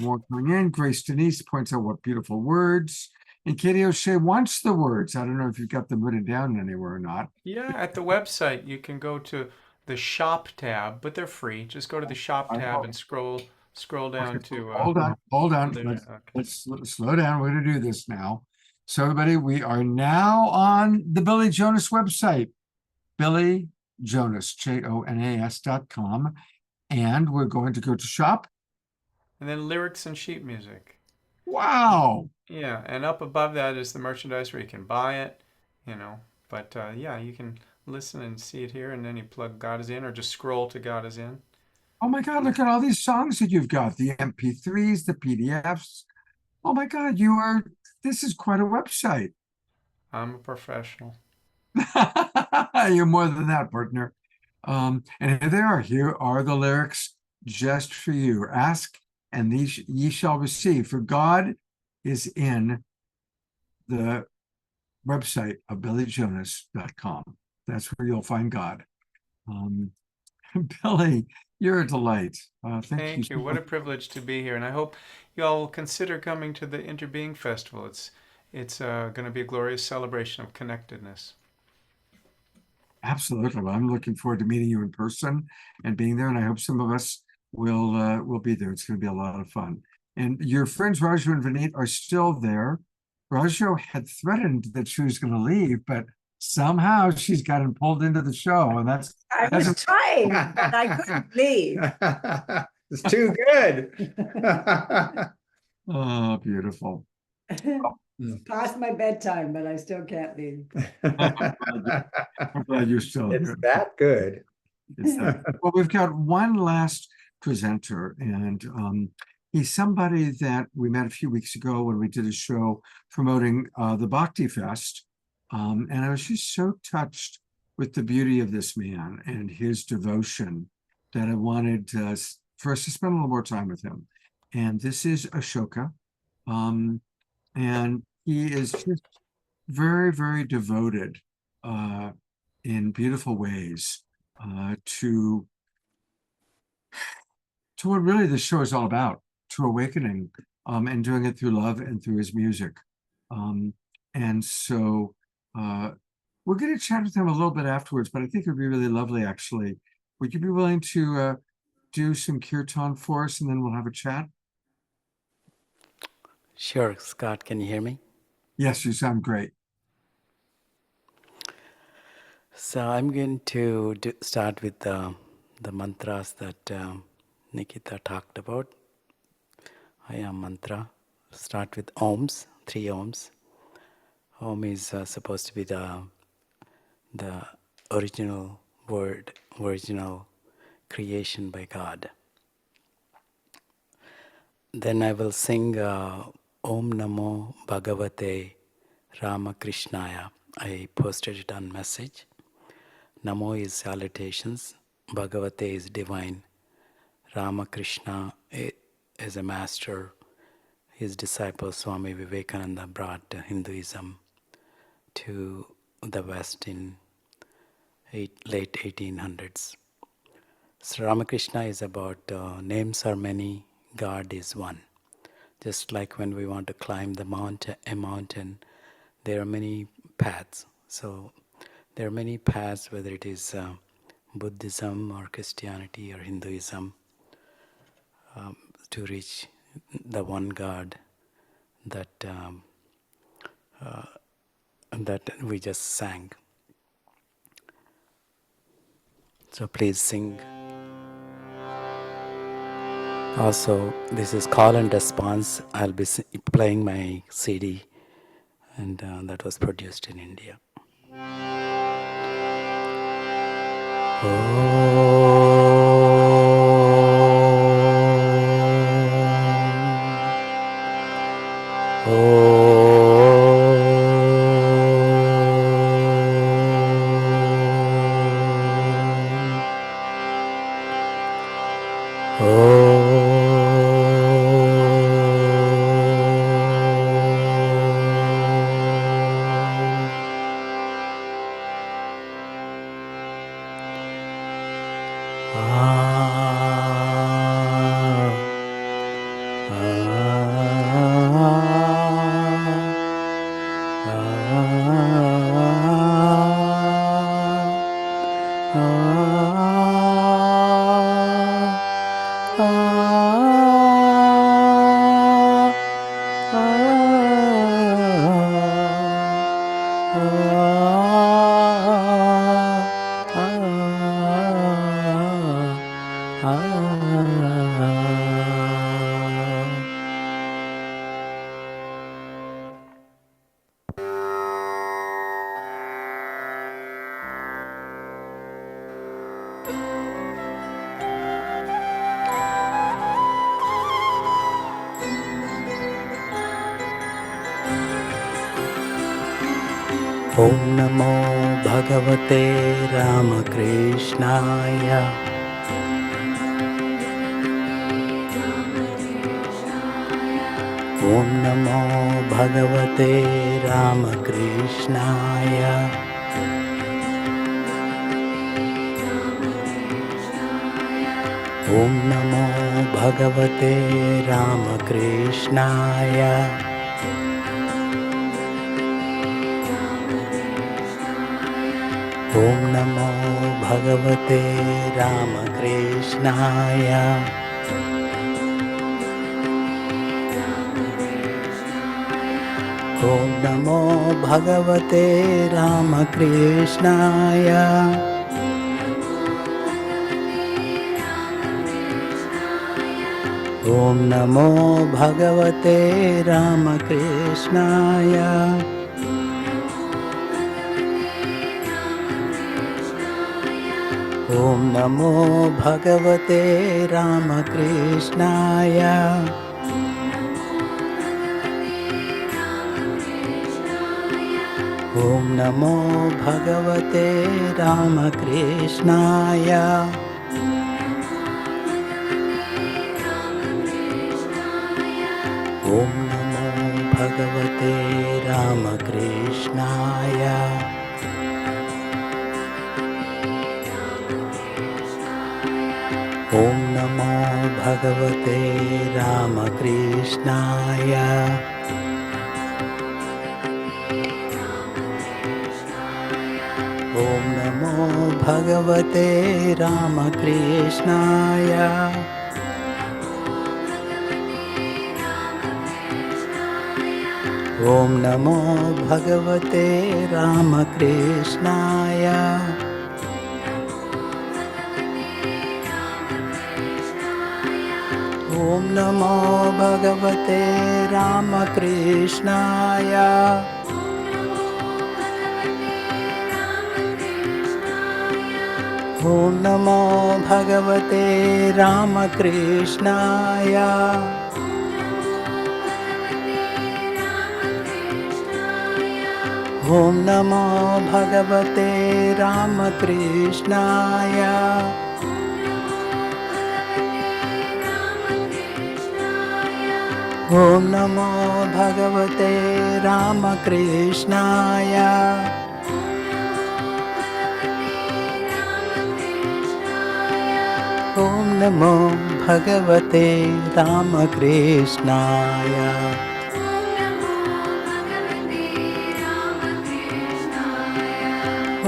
more coming in. Grace Denise points out what beautiful words. And Katie O'Shea wants the words. I don't know if you've got them written down anywhere or not. Yeah, at the website, you can go to the shop tab, but they're free. Just go to the shop tab and scroll down to Hold on. okay. Let's slow down. We're going to do this now. So everybody, we are now on the Billy Jonas website, Billy Jonas, JONAS.com. And we're going to go to shop. And then lyrics and sheet music. Wow. Yeah, and up above that is the merchandise where you can buy it, But yeah, you can listen and see it here, and then you plug God is in, or just scroll to God is in. Oh my God, look at all these songs that you've got, the MP3s, the PDFs. Oh my God, this is quite a website. I'm a professional. You're more than that, partner. And here they are. Here are the lyrics just for you. Ask, and these ye shall receive. For God is in the website of billyjonas.com. That's where you'll find God. Billy, you're a delight. Thank you. What a privilege to be here, and I hope you all will consider coming to the Interbeing Festival. It's going to be a glorious celebration of connectedness. Absolutely. Well, I'm looking forward to meeting you in person and being there, and I hope some of us will be there. It's going to be a lot of fun. And your friends Rajyo and Vinit are still there. Rajyo had threatened that she was going to leave, but somehow she's gotten pulled into the show, and I was trying, but I couldn't leave. It's too good. Oh, beautiful. It's past my bedtime, but I still can't leave. I'm glad you're still It's here. that good. Well, we've got one last presenter, and he's somebody that we met a few weeks ago when we did a show promoting the Bhakti Fest. And I was just so touched with the beauty of this man and his devotion that I wanted for us to spend a little more time with him. And this is Ashoka. And he is just very, very devoted in beautiful ways to what really this show is all about, to awakening, and doing it through love and through his music. And so we're going to chat with him a little bit afterwards, but I think it'd be really lovely, actually. Would you be willing to do some kirtan for us, and then we'll have a chat? Sure, Scott, can you hear me? Yes, you sound great. So I'm going to start with the mantras that Nikita talked about. I am mantra. Start with ohms, 3 ohms. Om is supposed to be the original word, original creation by God. Then I will sing Om Namo Bhagavate Ramakrishnaya. I posted it on message. Namo is salutations. Bhagavate is divine. Ramakrishna is a master. His disciple Swami Vivekananda brought Hinduism to the West in late 1800s. So Ramakrishna is about names are many, God is one. Just like when we want to climb a mountain, there are many paths. So There are many paths, whether it is Buddhism or Christianity or Hinduism, to reach the one God that that we just sang. So please sing. Also, this is call and response. I'll be playing my CD, and that was produced in India. Om Namo Bhagavate Ramakrishnaya. Om Namo Bhagavate Ramakrishnaya. Om Namo Bhagavate Ramakrishnaya. Om Namo Bhagavate Ramakrishnaya. Om Namo Bhagavate Ramakrishnaya. Om Namo Bhagavate Ramakrishnaya. Om Namo Bhagavate Ramakrishnaya. Om Namo Bhagavate Ramakrishnaya. Om Namo Bhagavate Ramakrishnaya. Om Namo Bhagavate Ramakrishnaya. Om Namo Bhagavate Ramakrishnaya. Om Namo Bhagavate Ramakrishnaya. Om Namo Bhagavate Ramakrishnaya. Om Namo Bhagavate Ramakrishnaya. Om Namo Bhagavate Ramakrishnaya. Om Namo Bhagavate Ramakrishnaya. Om Namo Bhagavate Ramakrishnaya.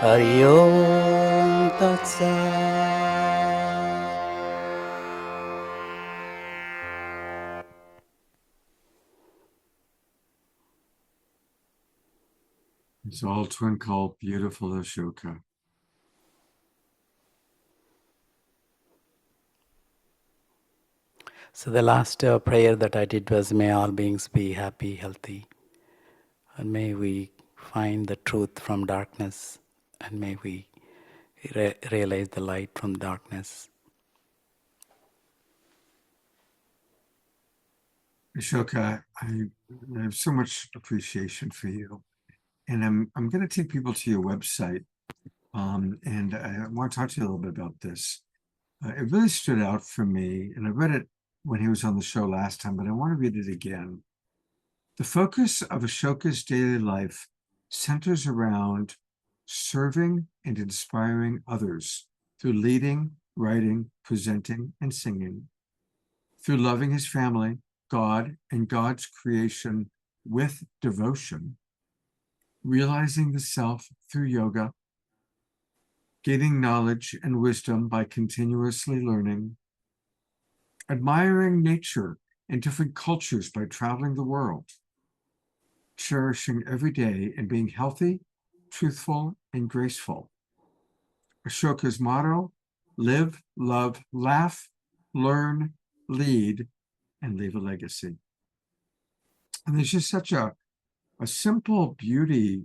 Hari Om Tat Sat. It's all twinkle, beautiful Ashoka. So the last prayer that I did was, may all beings be happy, healthy, and may we find the truth from darkness, and may we realize the light from darkness. Ashoka, I have so much appreciation for you. And I'm going to take people to your website. And I want to talk to you a little bit about this. It really stood out for me, and I read it when he was on the show last time, but I want to read it again. The focus of Ashoka's daily life centers around serving and inspiring others through leading, writing, presenting, and singing, through loving his family, God, and God's creation with devotion, realizing the self through yoga, gaining knowledge and wisdom by continuously learning, admiring nature and different cultures by traveling the world, cherishing every day and being healthy, truthful, and graceful. Ashoka's motto: live, love, laugh, learn, lead, and leave a legacy. And there's just such a simple beauty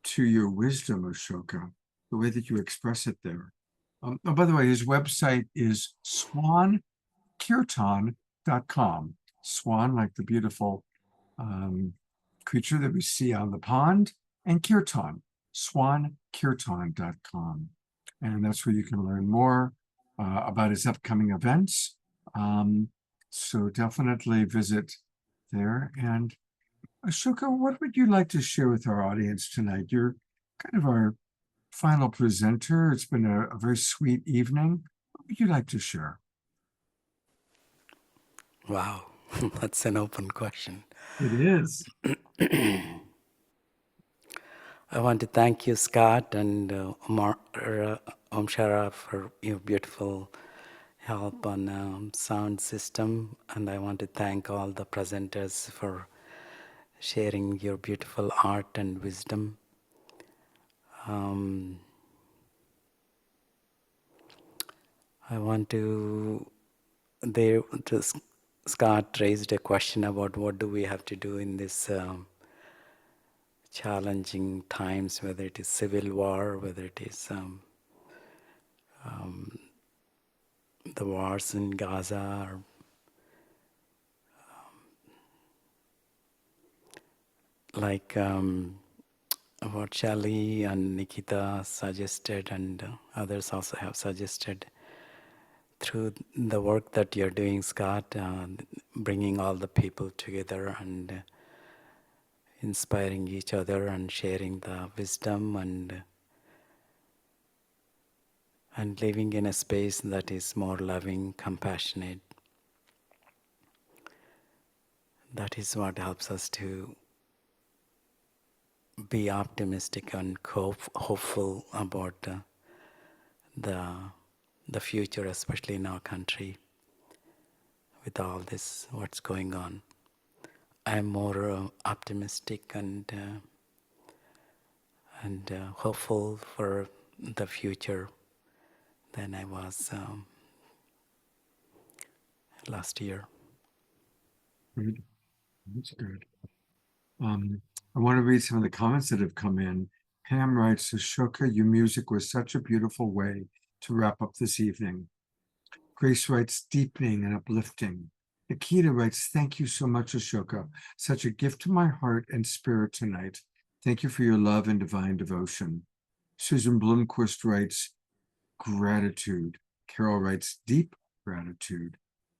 to your wisdom, Ashoka, the way that you express it there. Oh, by the way, his website is swankirtan.com. Swan, like the beautiful creature that we see on the pond, and Kirtan, swankirtan.com. And that's where you can learn more about his upcoming events. So definitely visit there. And Ashoka, what would you like to share with our audience tonight? You're kind of our final presenter. It's been a very sweet evening. What would you like to share? Wow, that's an open question. It is. I want to thank you, Scott and Omshara, for your beautiful help on sound system. And I want to thank all the presenters for sharing your beautiful art and wisdom. I want to, Scott raised a question about what do we have to do in this challenging times, whether it is civil war, whether it is the wars in Gaza, or like what Shelley and Nikita suggested, and others also have suggested, through the work that you're doing, Scott, bringing all the people together and inspiring each other and sharing the wisdom and living in a space that is more loving, compassionate. That is what helps us to be optimistic and hopeful about the future, especially in our country, with all this, what's going on. I'm more optimistic and hopeful for the future than I was last year. Good. That's good. I want to read some of the comments that have come in. Pam writes, Ashoka, your music was such a beautiful way to wrap up this evening. Grace writes, deepening and uplifting. Nikita writes, thank you so much, Ashoka. Such a gift to my heart and spirit tonight. Thank you for your love and divine devotion. Susan Blomquist writes, gratitude. Carol writes, deep gratitude.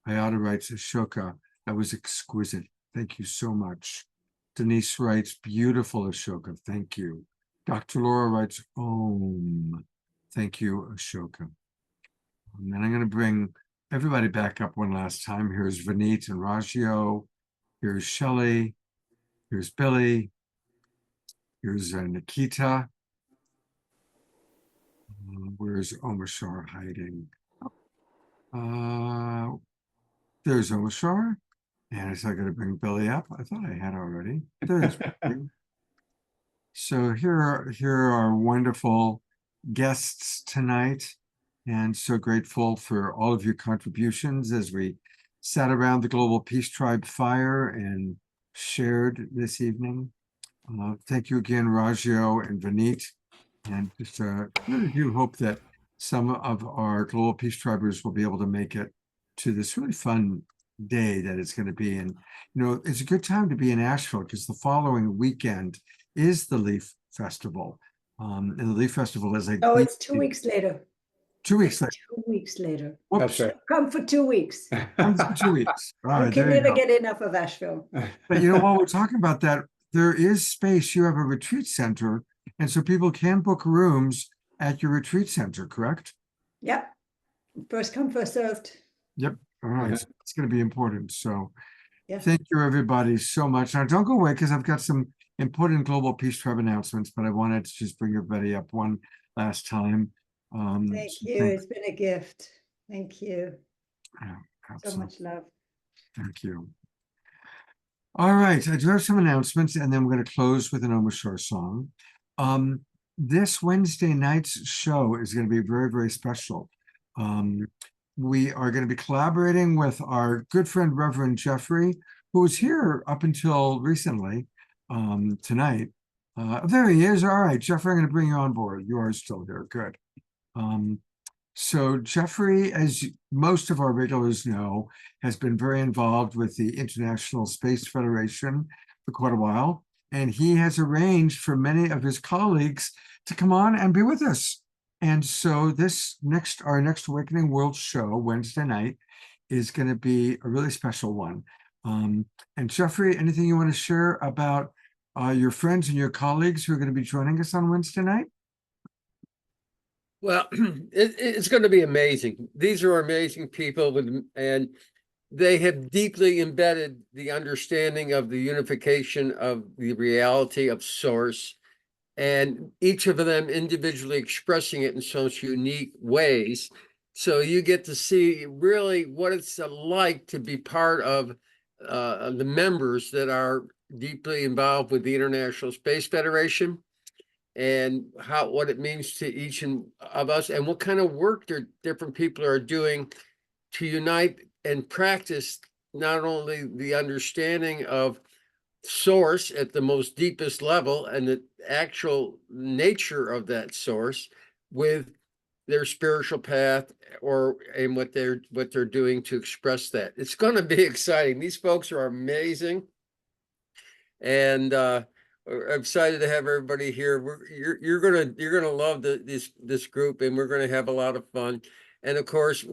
Ayada writes, Ashoka, that was exquisite. Thank you so much. Denise writes, beautiful, Ashoka. Thank you. Dr. Laura writes, Om. Thank you, Ashoka. And then I'm going to bring everybody back up one last time. Here's Vinit and Rajyo. Here's Shelley. Here's Billy. Here's Nikita. Where's Omashar hiding? There's Omashar. And I said I got to bring Billy up. I thought I had already. There's Billy. So here are our wonderful guests tonight, and so grateful for all of your contributions as we sat around the Global Peace Tribe fire and shared this evening. Thank you again, Rajyo and Vinit, and just really do hope that some of our Global Peace Tribers will be able to make it to this really fun day that it's going to be. And it's a good time to be in Asheville because the following weekend is the Leaf Festival. And the Leaf Festival is Oh, it's 2 weeks later. 2 weeks later. 2 weeks later. That's right. Come for 2 weeks. Comes in 2 weeks. All You right, can there you never go. get enough of Asheville. But while we're talking about that, there is space. You have a retreat center, and so people can book rooms at your retreat center, correct? Yep. First come, first served. Yep. All right. So it's going to be important. So Yeah. thank you, everybody, so much. Now, don't go away because I've got some important Global Peace Tribe announcements, but I wanted to just bring everybody up one last time. Thank you. It's been a gift. Thank you. Yeah, So absolutely. much love. Thank you. All right, I do have some announcements, and then we're going to close with an Omashar song. This Wednesday night's show is going to be very, very special. We are going to be collaborating with our good friend, Reverend Jeffrey, who was here up until recently, tonight. There he is. All right, Jeffrey, I'm going to bring you on board. You are still here. Good. So Jeffrey, as most of our regulars know, has been very involved with the International Space Federation for quite a while, and he has arranged for many of his colleagues to come on and be with us. And so our next Awakening World show, Wednesday night, is going to be a really special one. And Jeffrey, anything you want to share about your friends and your colleagues who are going to be joining us on Wednesday night? Well, it's going to be amazing. These are amazing people, and they have deeply embedded the understanding of the unification of the reality of Source, and each of them individually expressing it in such unique ways. So you get to see really what it's like to be part of the members that are deeply involved with the International Space Federation, and what it means to each of us, and what kind of work different people are doing to unite and practice not only the understanding of Source at the most deepest level and the actual nature of that Source with their spiritual path and what they're doing to express that. It's going to be exciting. These folks are amazing, and I'm excited to have everybody here. You're gonna love this group, and we're gonna have a lot of fun. And of course,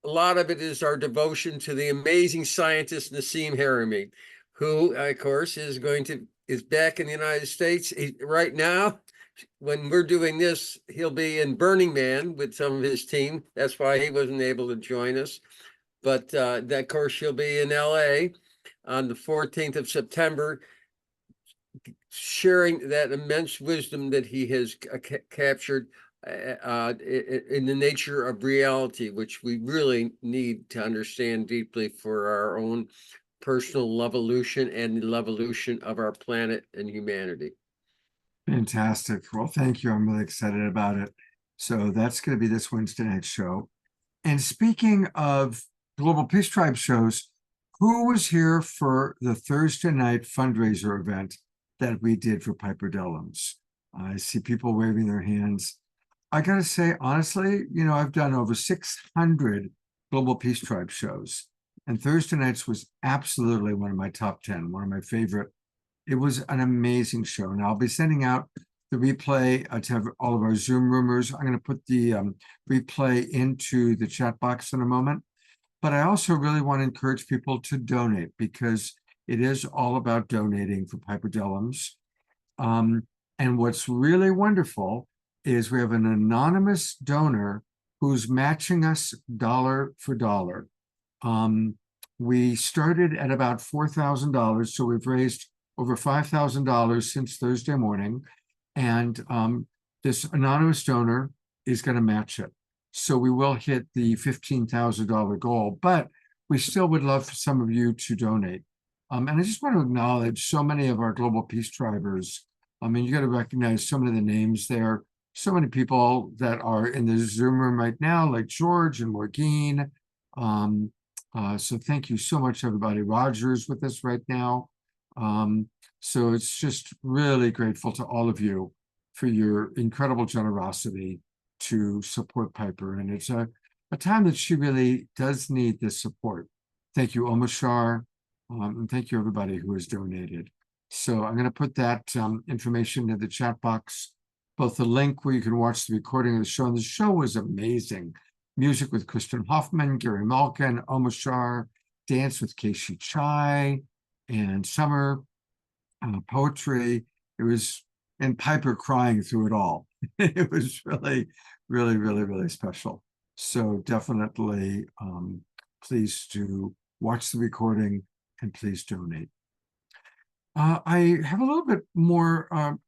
a lot of it is our devotion to the amazing scientist Nassim Harimi, who, of course, is back in the United States right now. When we're doing this, he'll be in Burning Man with some of his team. That's why he wasn't able to join us. But that, of course, he'll be in LA on the 14th of September, sharing that immense wisdom that he has captured in the nature of reality, which we really need to understand deeply for our own personal evolution and the evolution of our planet and humanity. Fantastic. Well, thank you. I'm really excited about it. So that's going to be this Wednesday night show. And speaking of Global Peace Tribe shows, who was here for the Thursday night fundraiser event that we did for Piper Dellums? I see people waving their hands. I got to say, honestly, I've done over 600 Global Peace Tribe shows, and Thursday nights was absolutely one of my top 10, one of my favorite. It was an amazing show, and I'll be sending out the replay to have all of our Zoom roomers. I'm going to put the replay into the chat box in a moment, but I also really want to encourage people to donate, because it is all about donating for Piper Dellums. And what's really wonderful is we have an anonymous donor who's matching us dollar for dollar. We started at about $4,000, so we've raised over $5,000 since Thursday morning. And this anonymous donor is going to match it. So we will hit the $15,000 goal, but we still would love for some of you to donate. And I just want to acknowledge so many of our global peace drivers. I mean, you got to recognize so many of the names there. So many people that are in the Zoom room right now, like George and Morgine. So thank you so much, everybody. Roger's with us right now. So it's just really grateful to all of you for your incredible generosity to support Piper. And it's a time that she really does need this support. Thank you, Omashar. And thank you, everybody who has donated. So I'm going to put that information in the chat box, both the link where you can watch the recording of the show. And the show was amazing. Music with Kristen Hoffman, Gary Malkin, Omashar, dance with Keishi Chai, and Summer, poetry. It was, and Piper crying through it all. It was really, really, really, really special. So definitely please do watch the recording and please donate. I have a little bit more,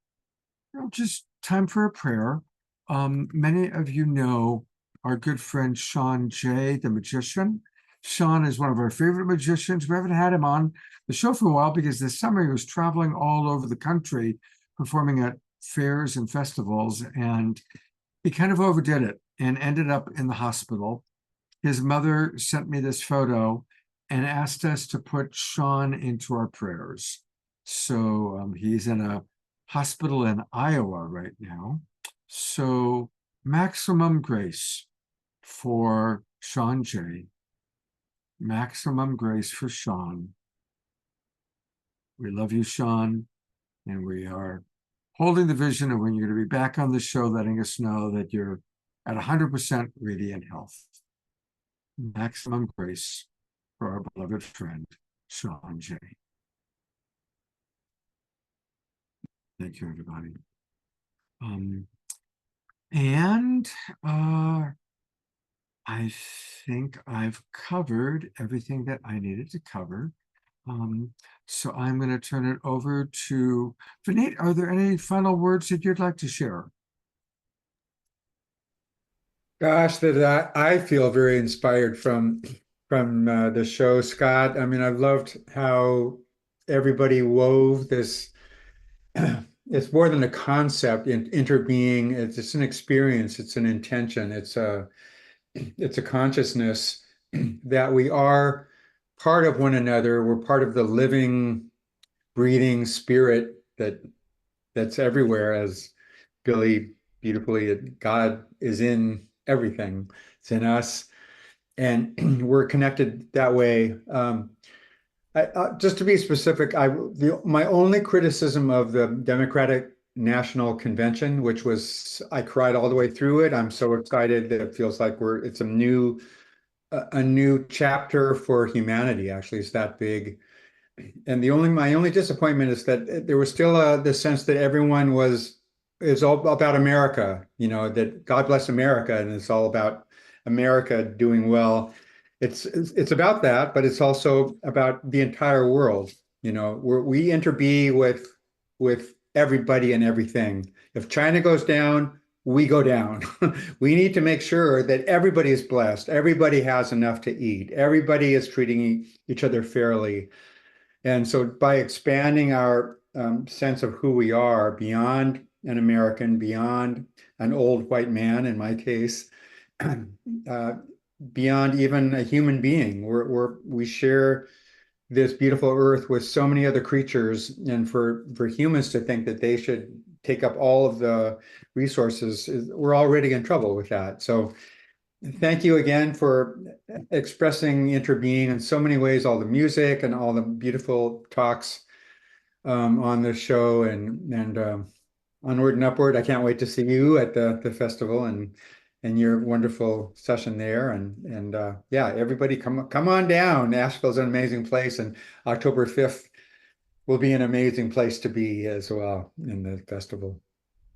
just time for a prayer. Many of you know our good friend Sean J, the magician. Sean is one of our favorite magicians. We haven't had him on the show for a while because this summer he was traveling all over the country, performing at fairs and festivals, and he kind of overdid it and ended up in the hospital. His mother sent me this photo and asked us to put Sean into our prayers. So he's in a hospital in Iowa right now. So maximum grace for Sean J. Maximum grace for Sean. We love you, Sean, and we are holding the vision of when you're going to be back on the show, letting us know that you're at 100% radiant health. Maximum grace for our beloved friend, Sean J. Thank you, everybody. And I think I've covered everything that I needed to cover. So I'm going to turn it over to Vinit. Are there any final words that you'd like to share? Gosh, that I feel very inspired from the show, Scott. I mean, I've loved how everybody wove this. It's more than a concept. Interbeing, it's an experience. It's an intention. It's a consciousness that we are part of one another. We're part of the living, breathing spirit that's everywhere, as Billy beautifully, God is in everything. It's in us, and we're connected that way. Just to be specific, my only criticism of the Democratic National Convention, which was I cried all the way through it. I'm so excited that it feels like it's a new chapter for humanity. Actually, it's that big. And my only disappointment is that there was still the sense that everyone is all about America, that God bless America, and it's all about America doing well. It's about that, but it's also about the entire world. We interbe with everybody and everything. If China goes down, we go down. We need to make sure that everybody is blessed. Everybody has enough to eat. Everybody is treating each other fairly. And so by expanding our sense of who we are beyond an American, beyond an old white man, in my case, beyond even a human being, we share this beautiful earth with so many other creatures, and for humans to think that they should take up all of the resources, we're already in trouble with that. So thank you again for expressing interbeing in so many ways, all the music and all the beautiful talks on this show, and onward and upward. I can't wait to see you at the festival and your wonderful session there. And yeah, everybody come on down. Asheville's an amazing place, and October 5th will be an amazing place to be as well in the festival.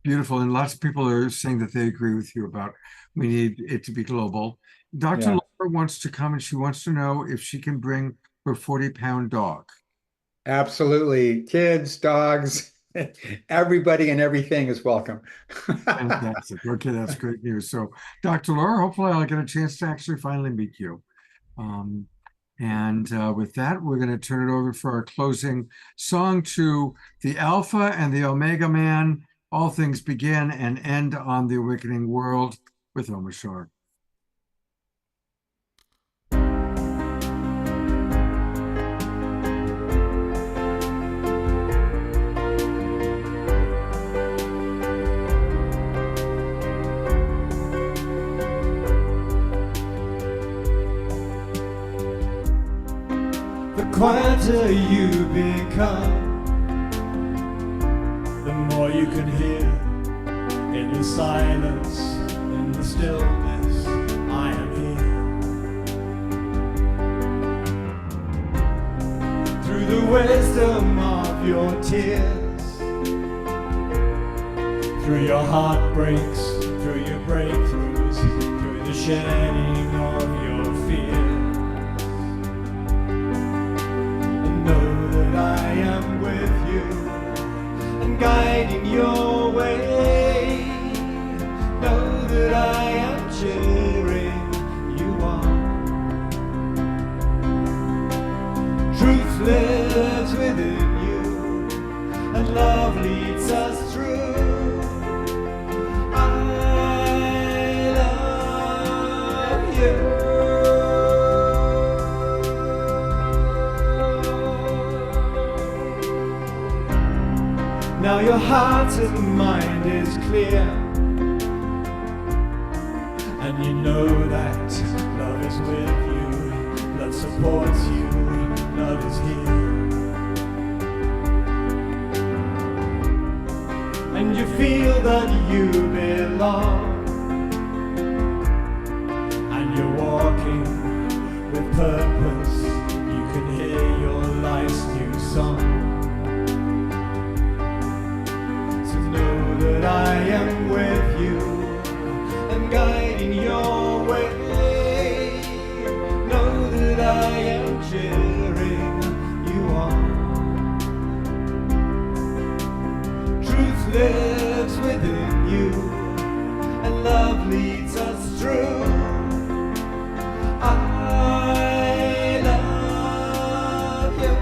Beautiful. And lots of people are saying that they agree with you about we need it to be global. Dr. Laura wants to come, and she wants to know if she can bring her 40-pound dog. Absolutely. Kids, dogs, Everybody and everything is welcome. Fantastic. Okay, that's great news. So, Dr. Laura, hopefully I'll get a chance to actually finally meet you. With that, we're going to turn it over for our closing song to the Alpha and the Omega Man. All things begin and end on the awakening world with Omashar. The quieter you become, the more you can hear in the silence, in the stillness. I am here. Through the wisdom of your tears, through your heartbreaks, through your breakthroughs, through the shedding of your fear. Know that I am with you and guiding your way. Know that I am cheering you on. Truth lives within you and love leads us through. I love you. Now your heart and mind is clear, and you know that love is with you, love supports you, love is here. And you feel that you belong, and you're walking with purpose. You can hear your life's new song. That I am with you and guiding your way. Know that I am cheering you on. Truth lives within you and love leads us through. I love you.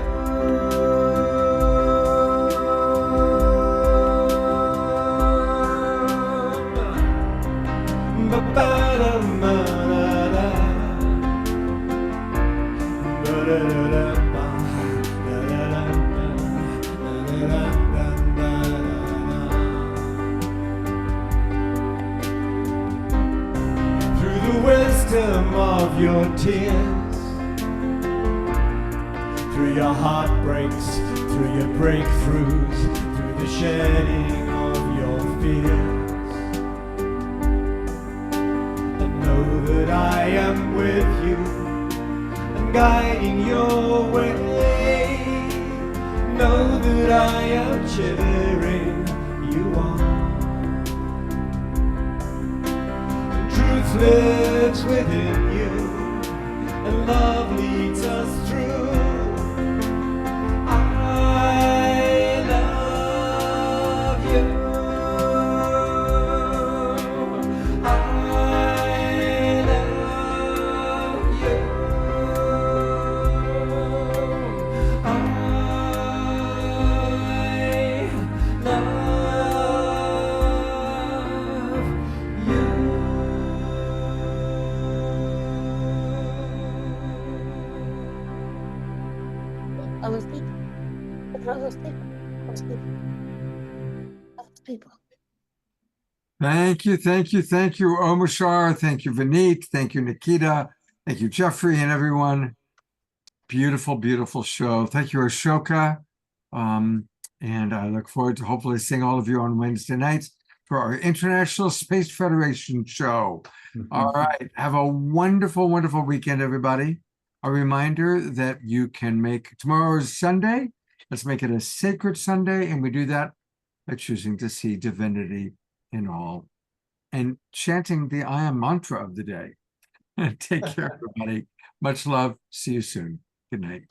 Through the wisdom of your tears, through your heartbreaks, through your breakthroughs, through the shedding of your fears. And know that I am with you and guiding your way. Know that I am cheering you on. And truth lives within you and love leads us through. I love you. I love you. I love you. Thank you, Omashar. Thank you, Vinit. Thank you, Nikita. Thank you, Jeffrey, and everyone. Beautiful, beautiful show. Thank you, Ashoka. And I look forward to hopefully seeing all of you on Wednesday nights for our International Space Federation show. All right. Have a wonderful, wonderful weekend, everybody. A reminder that you can make tomorrow's Sunday. Let's make it a sacred Sunday. And we do that by choosing to see divinity in all and chanting the I am mantra of the day. Take care, everybody. Much love. See you soon. Good night.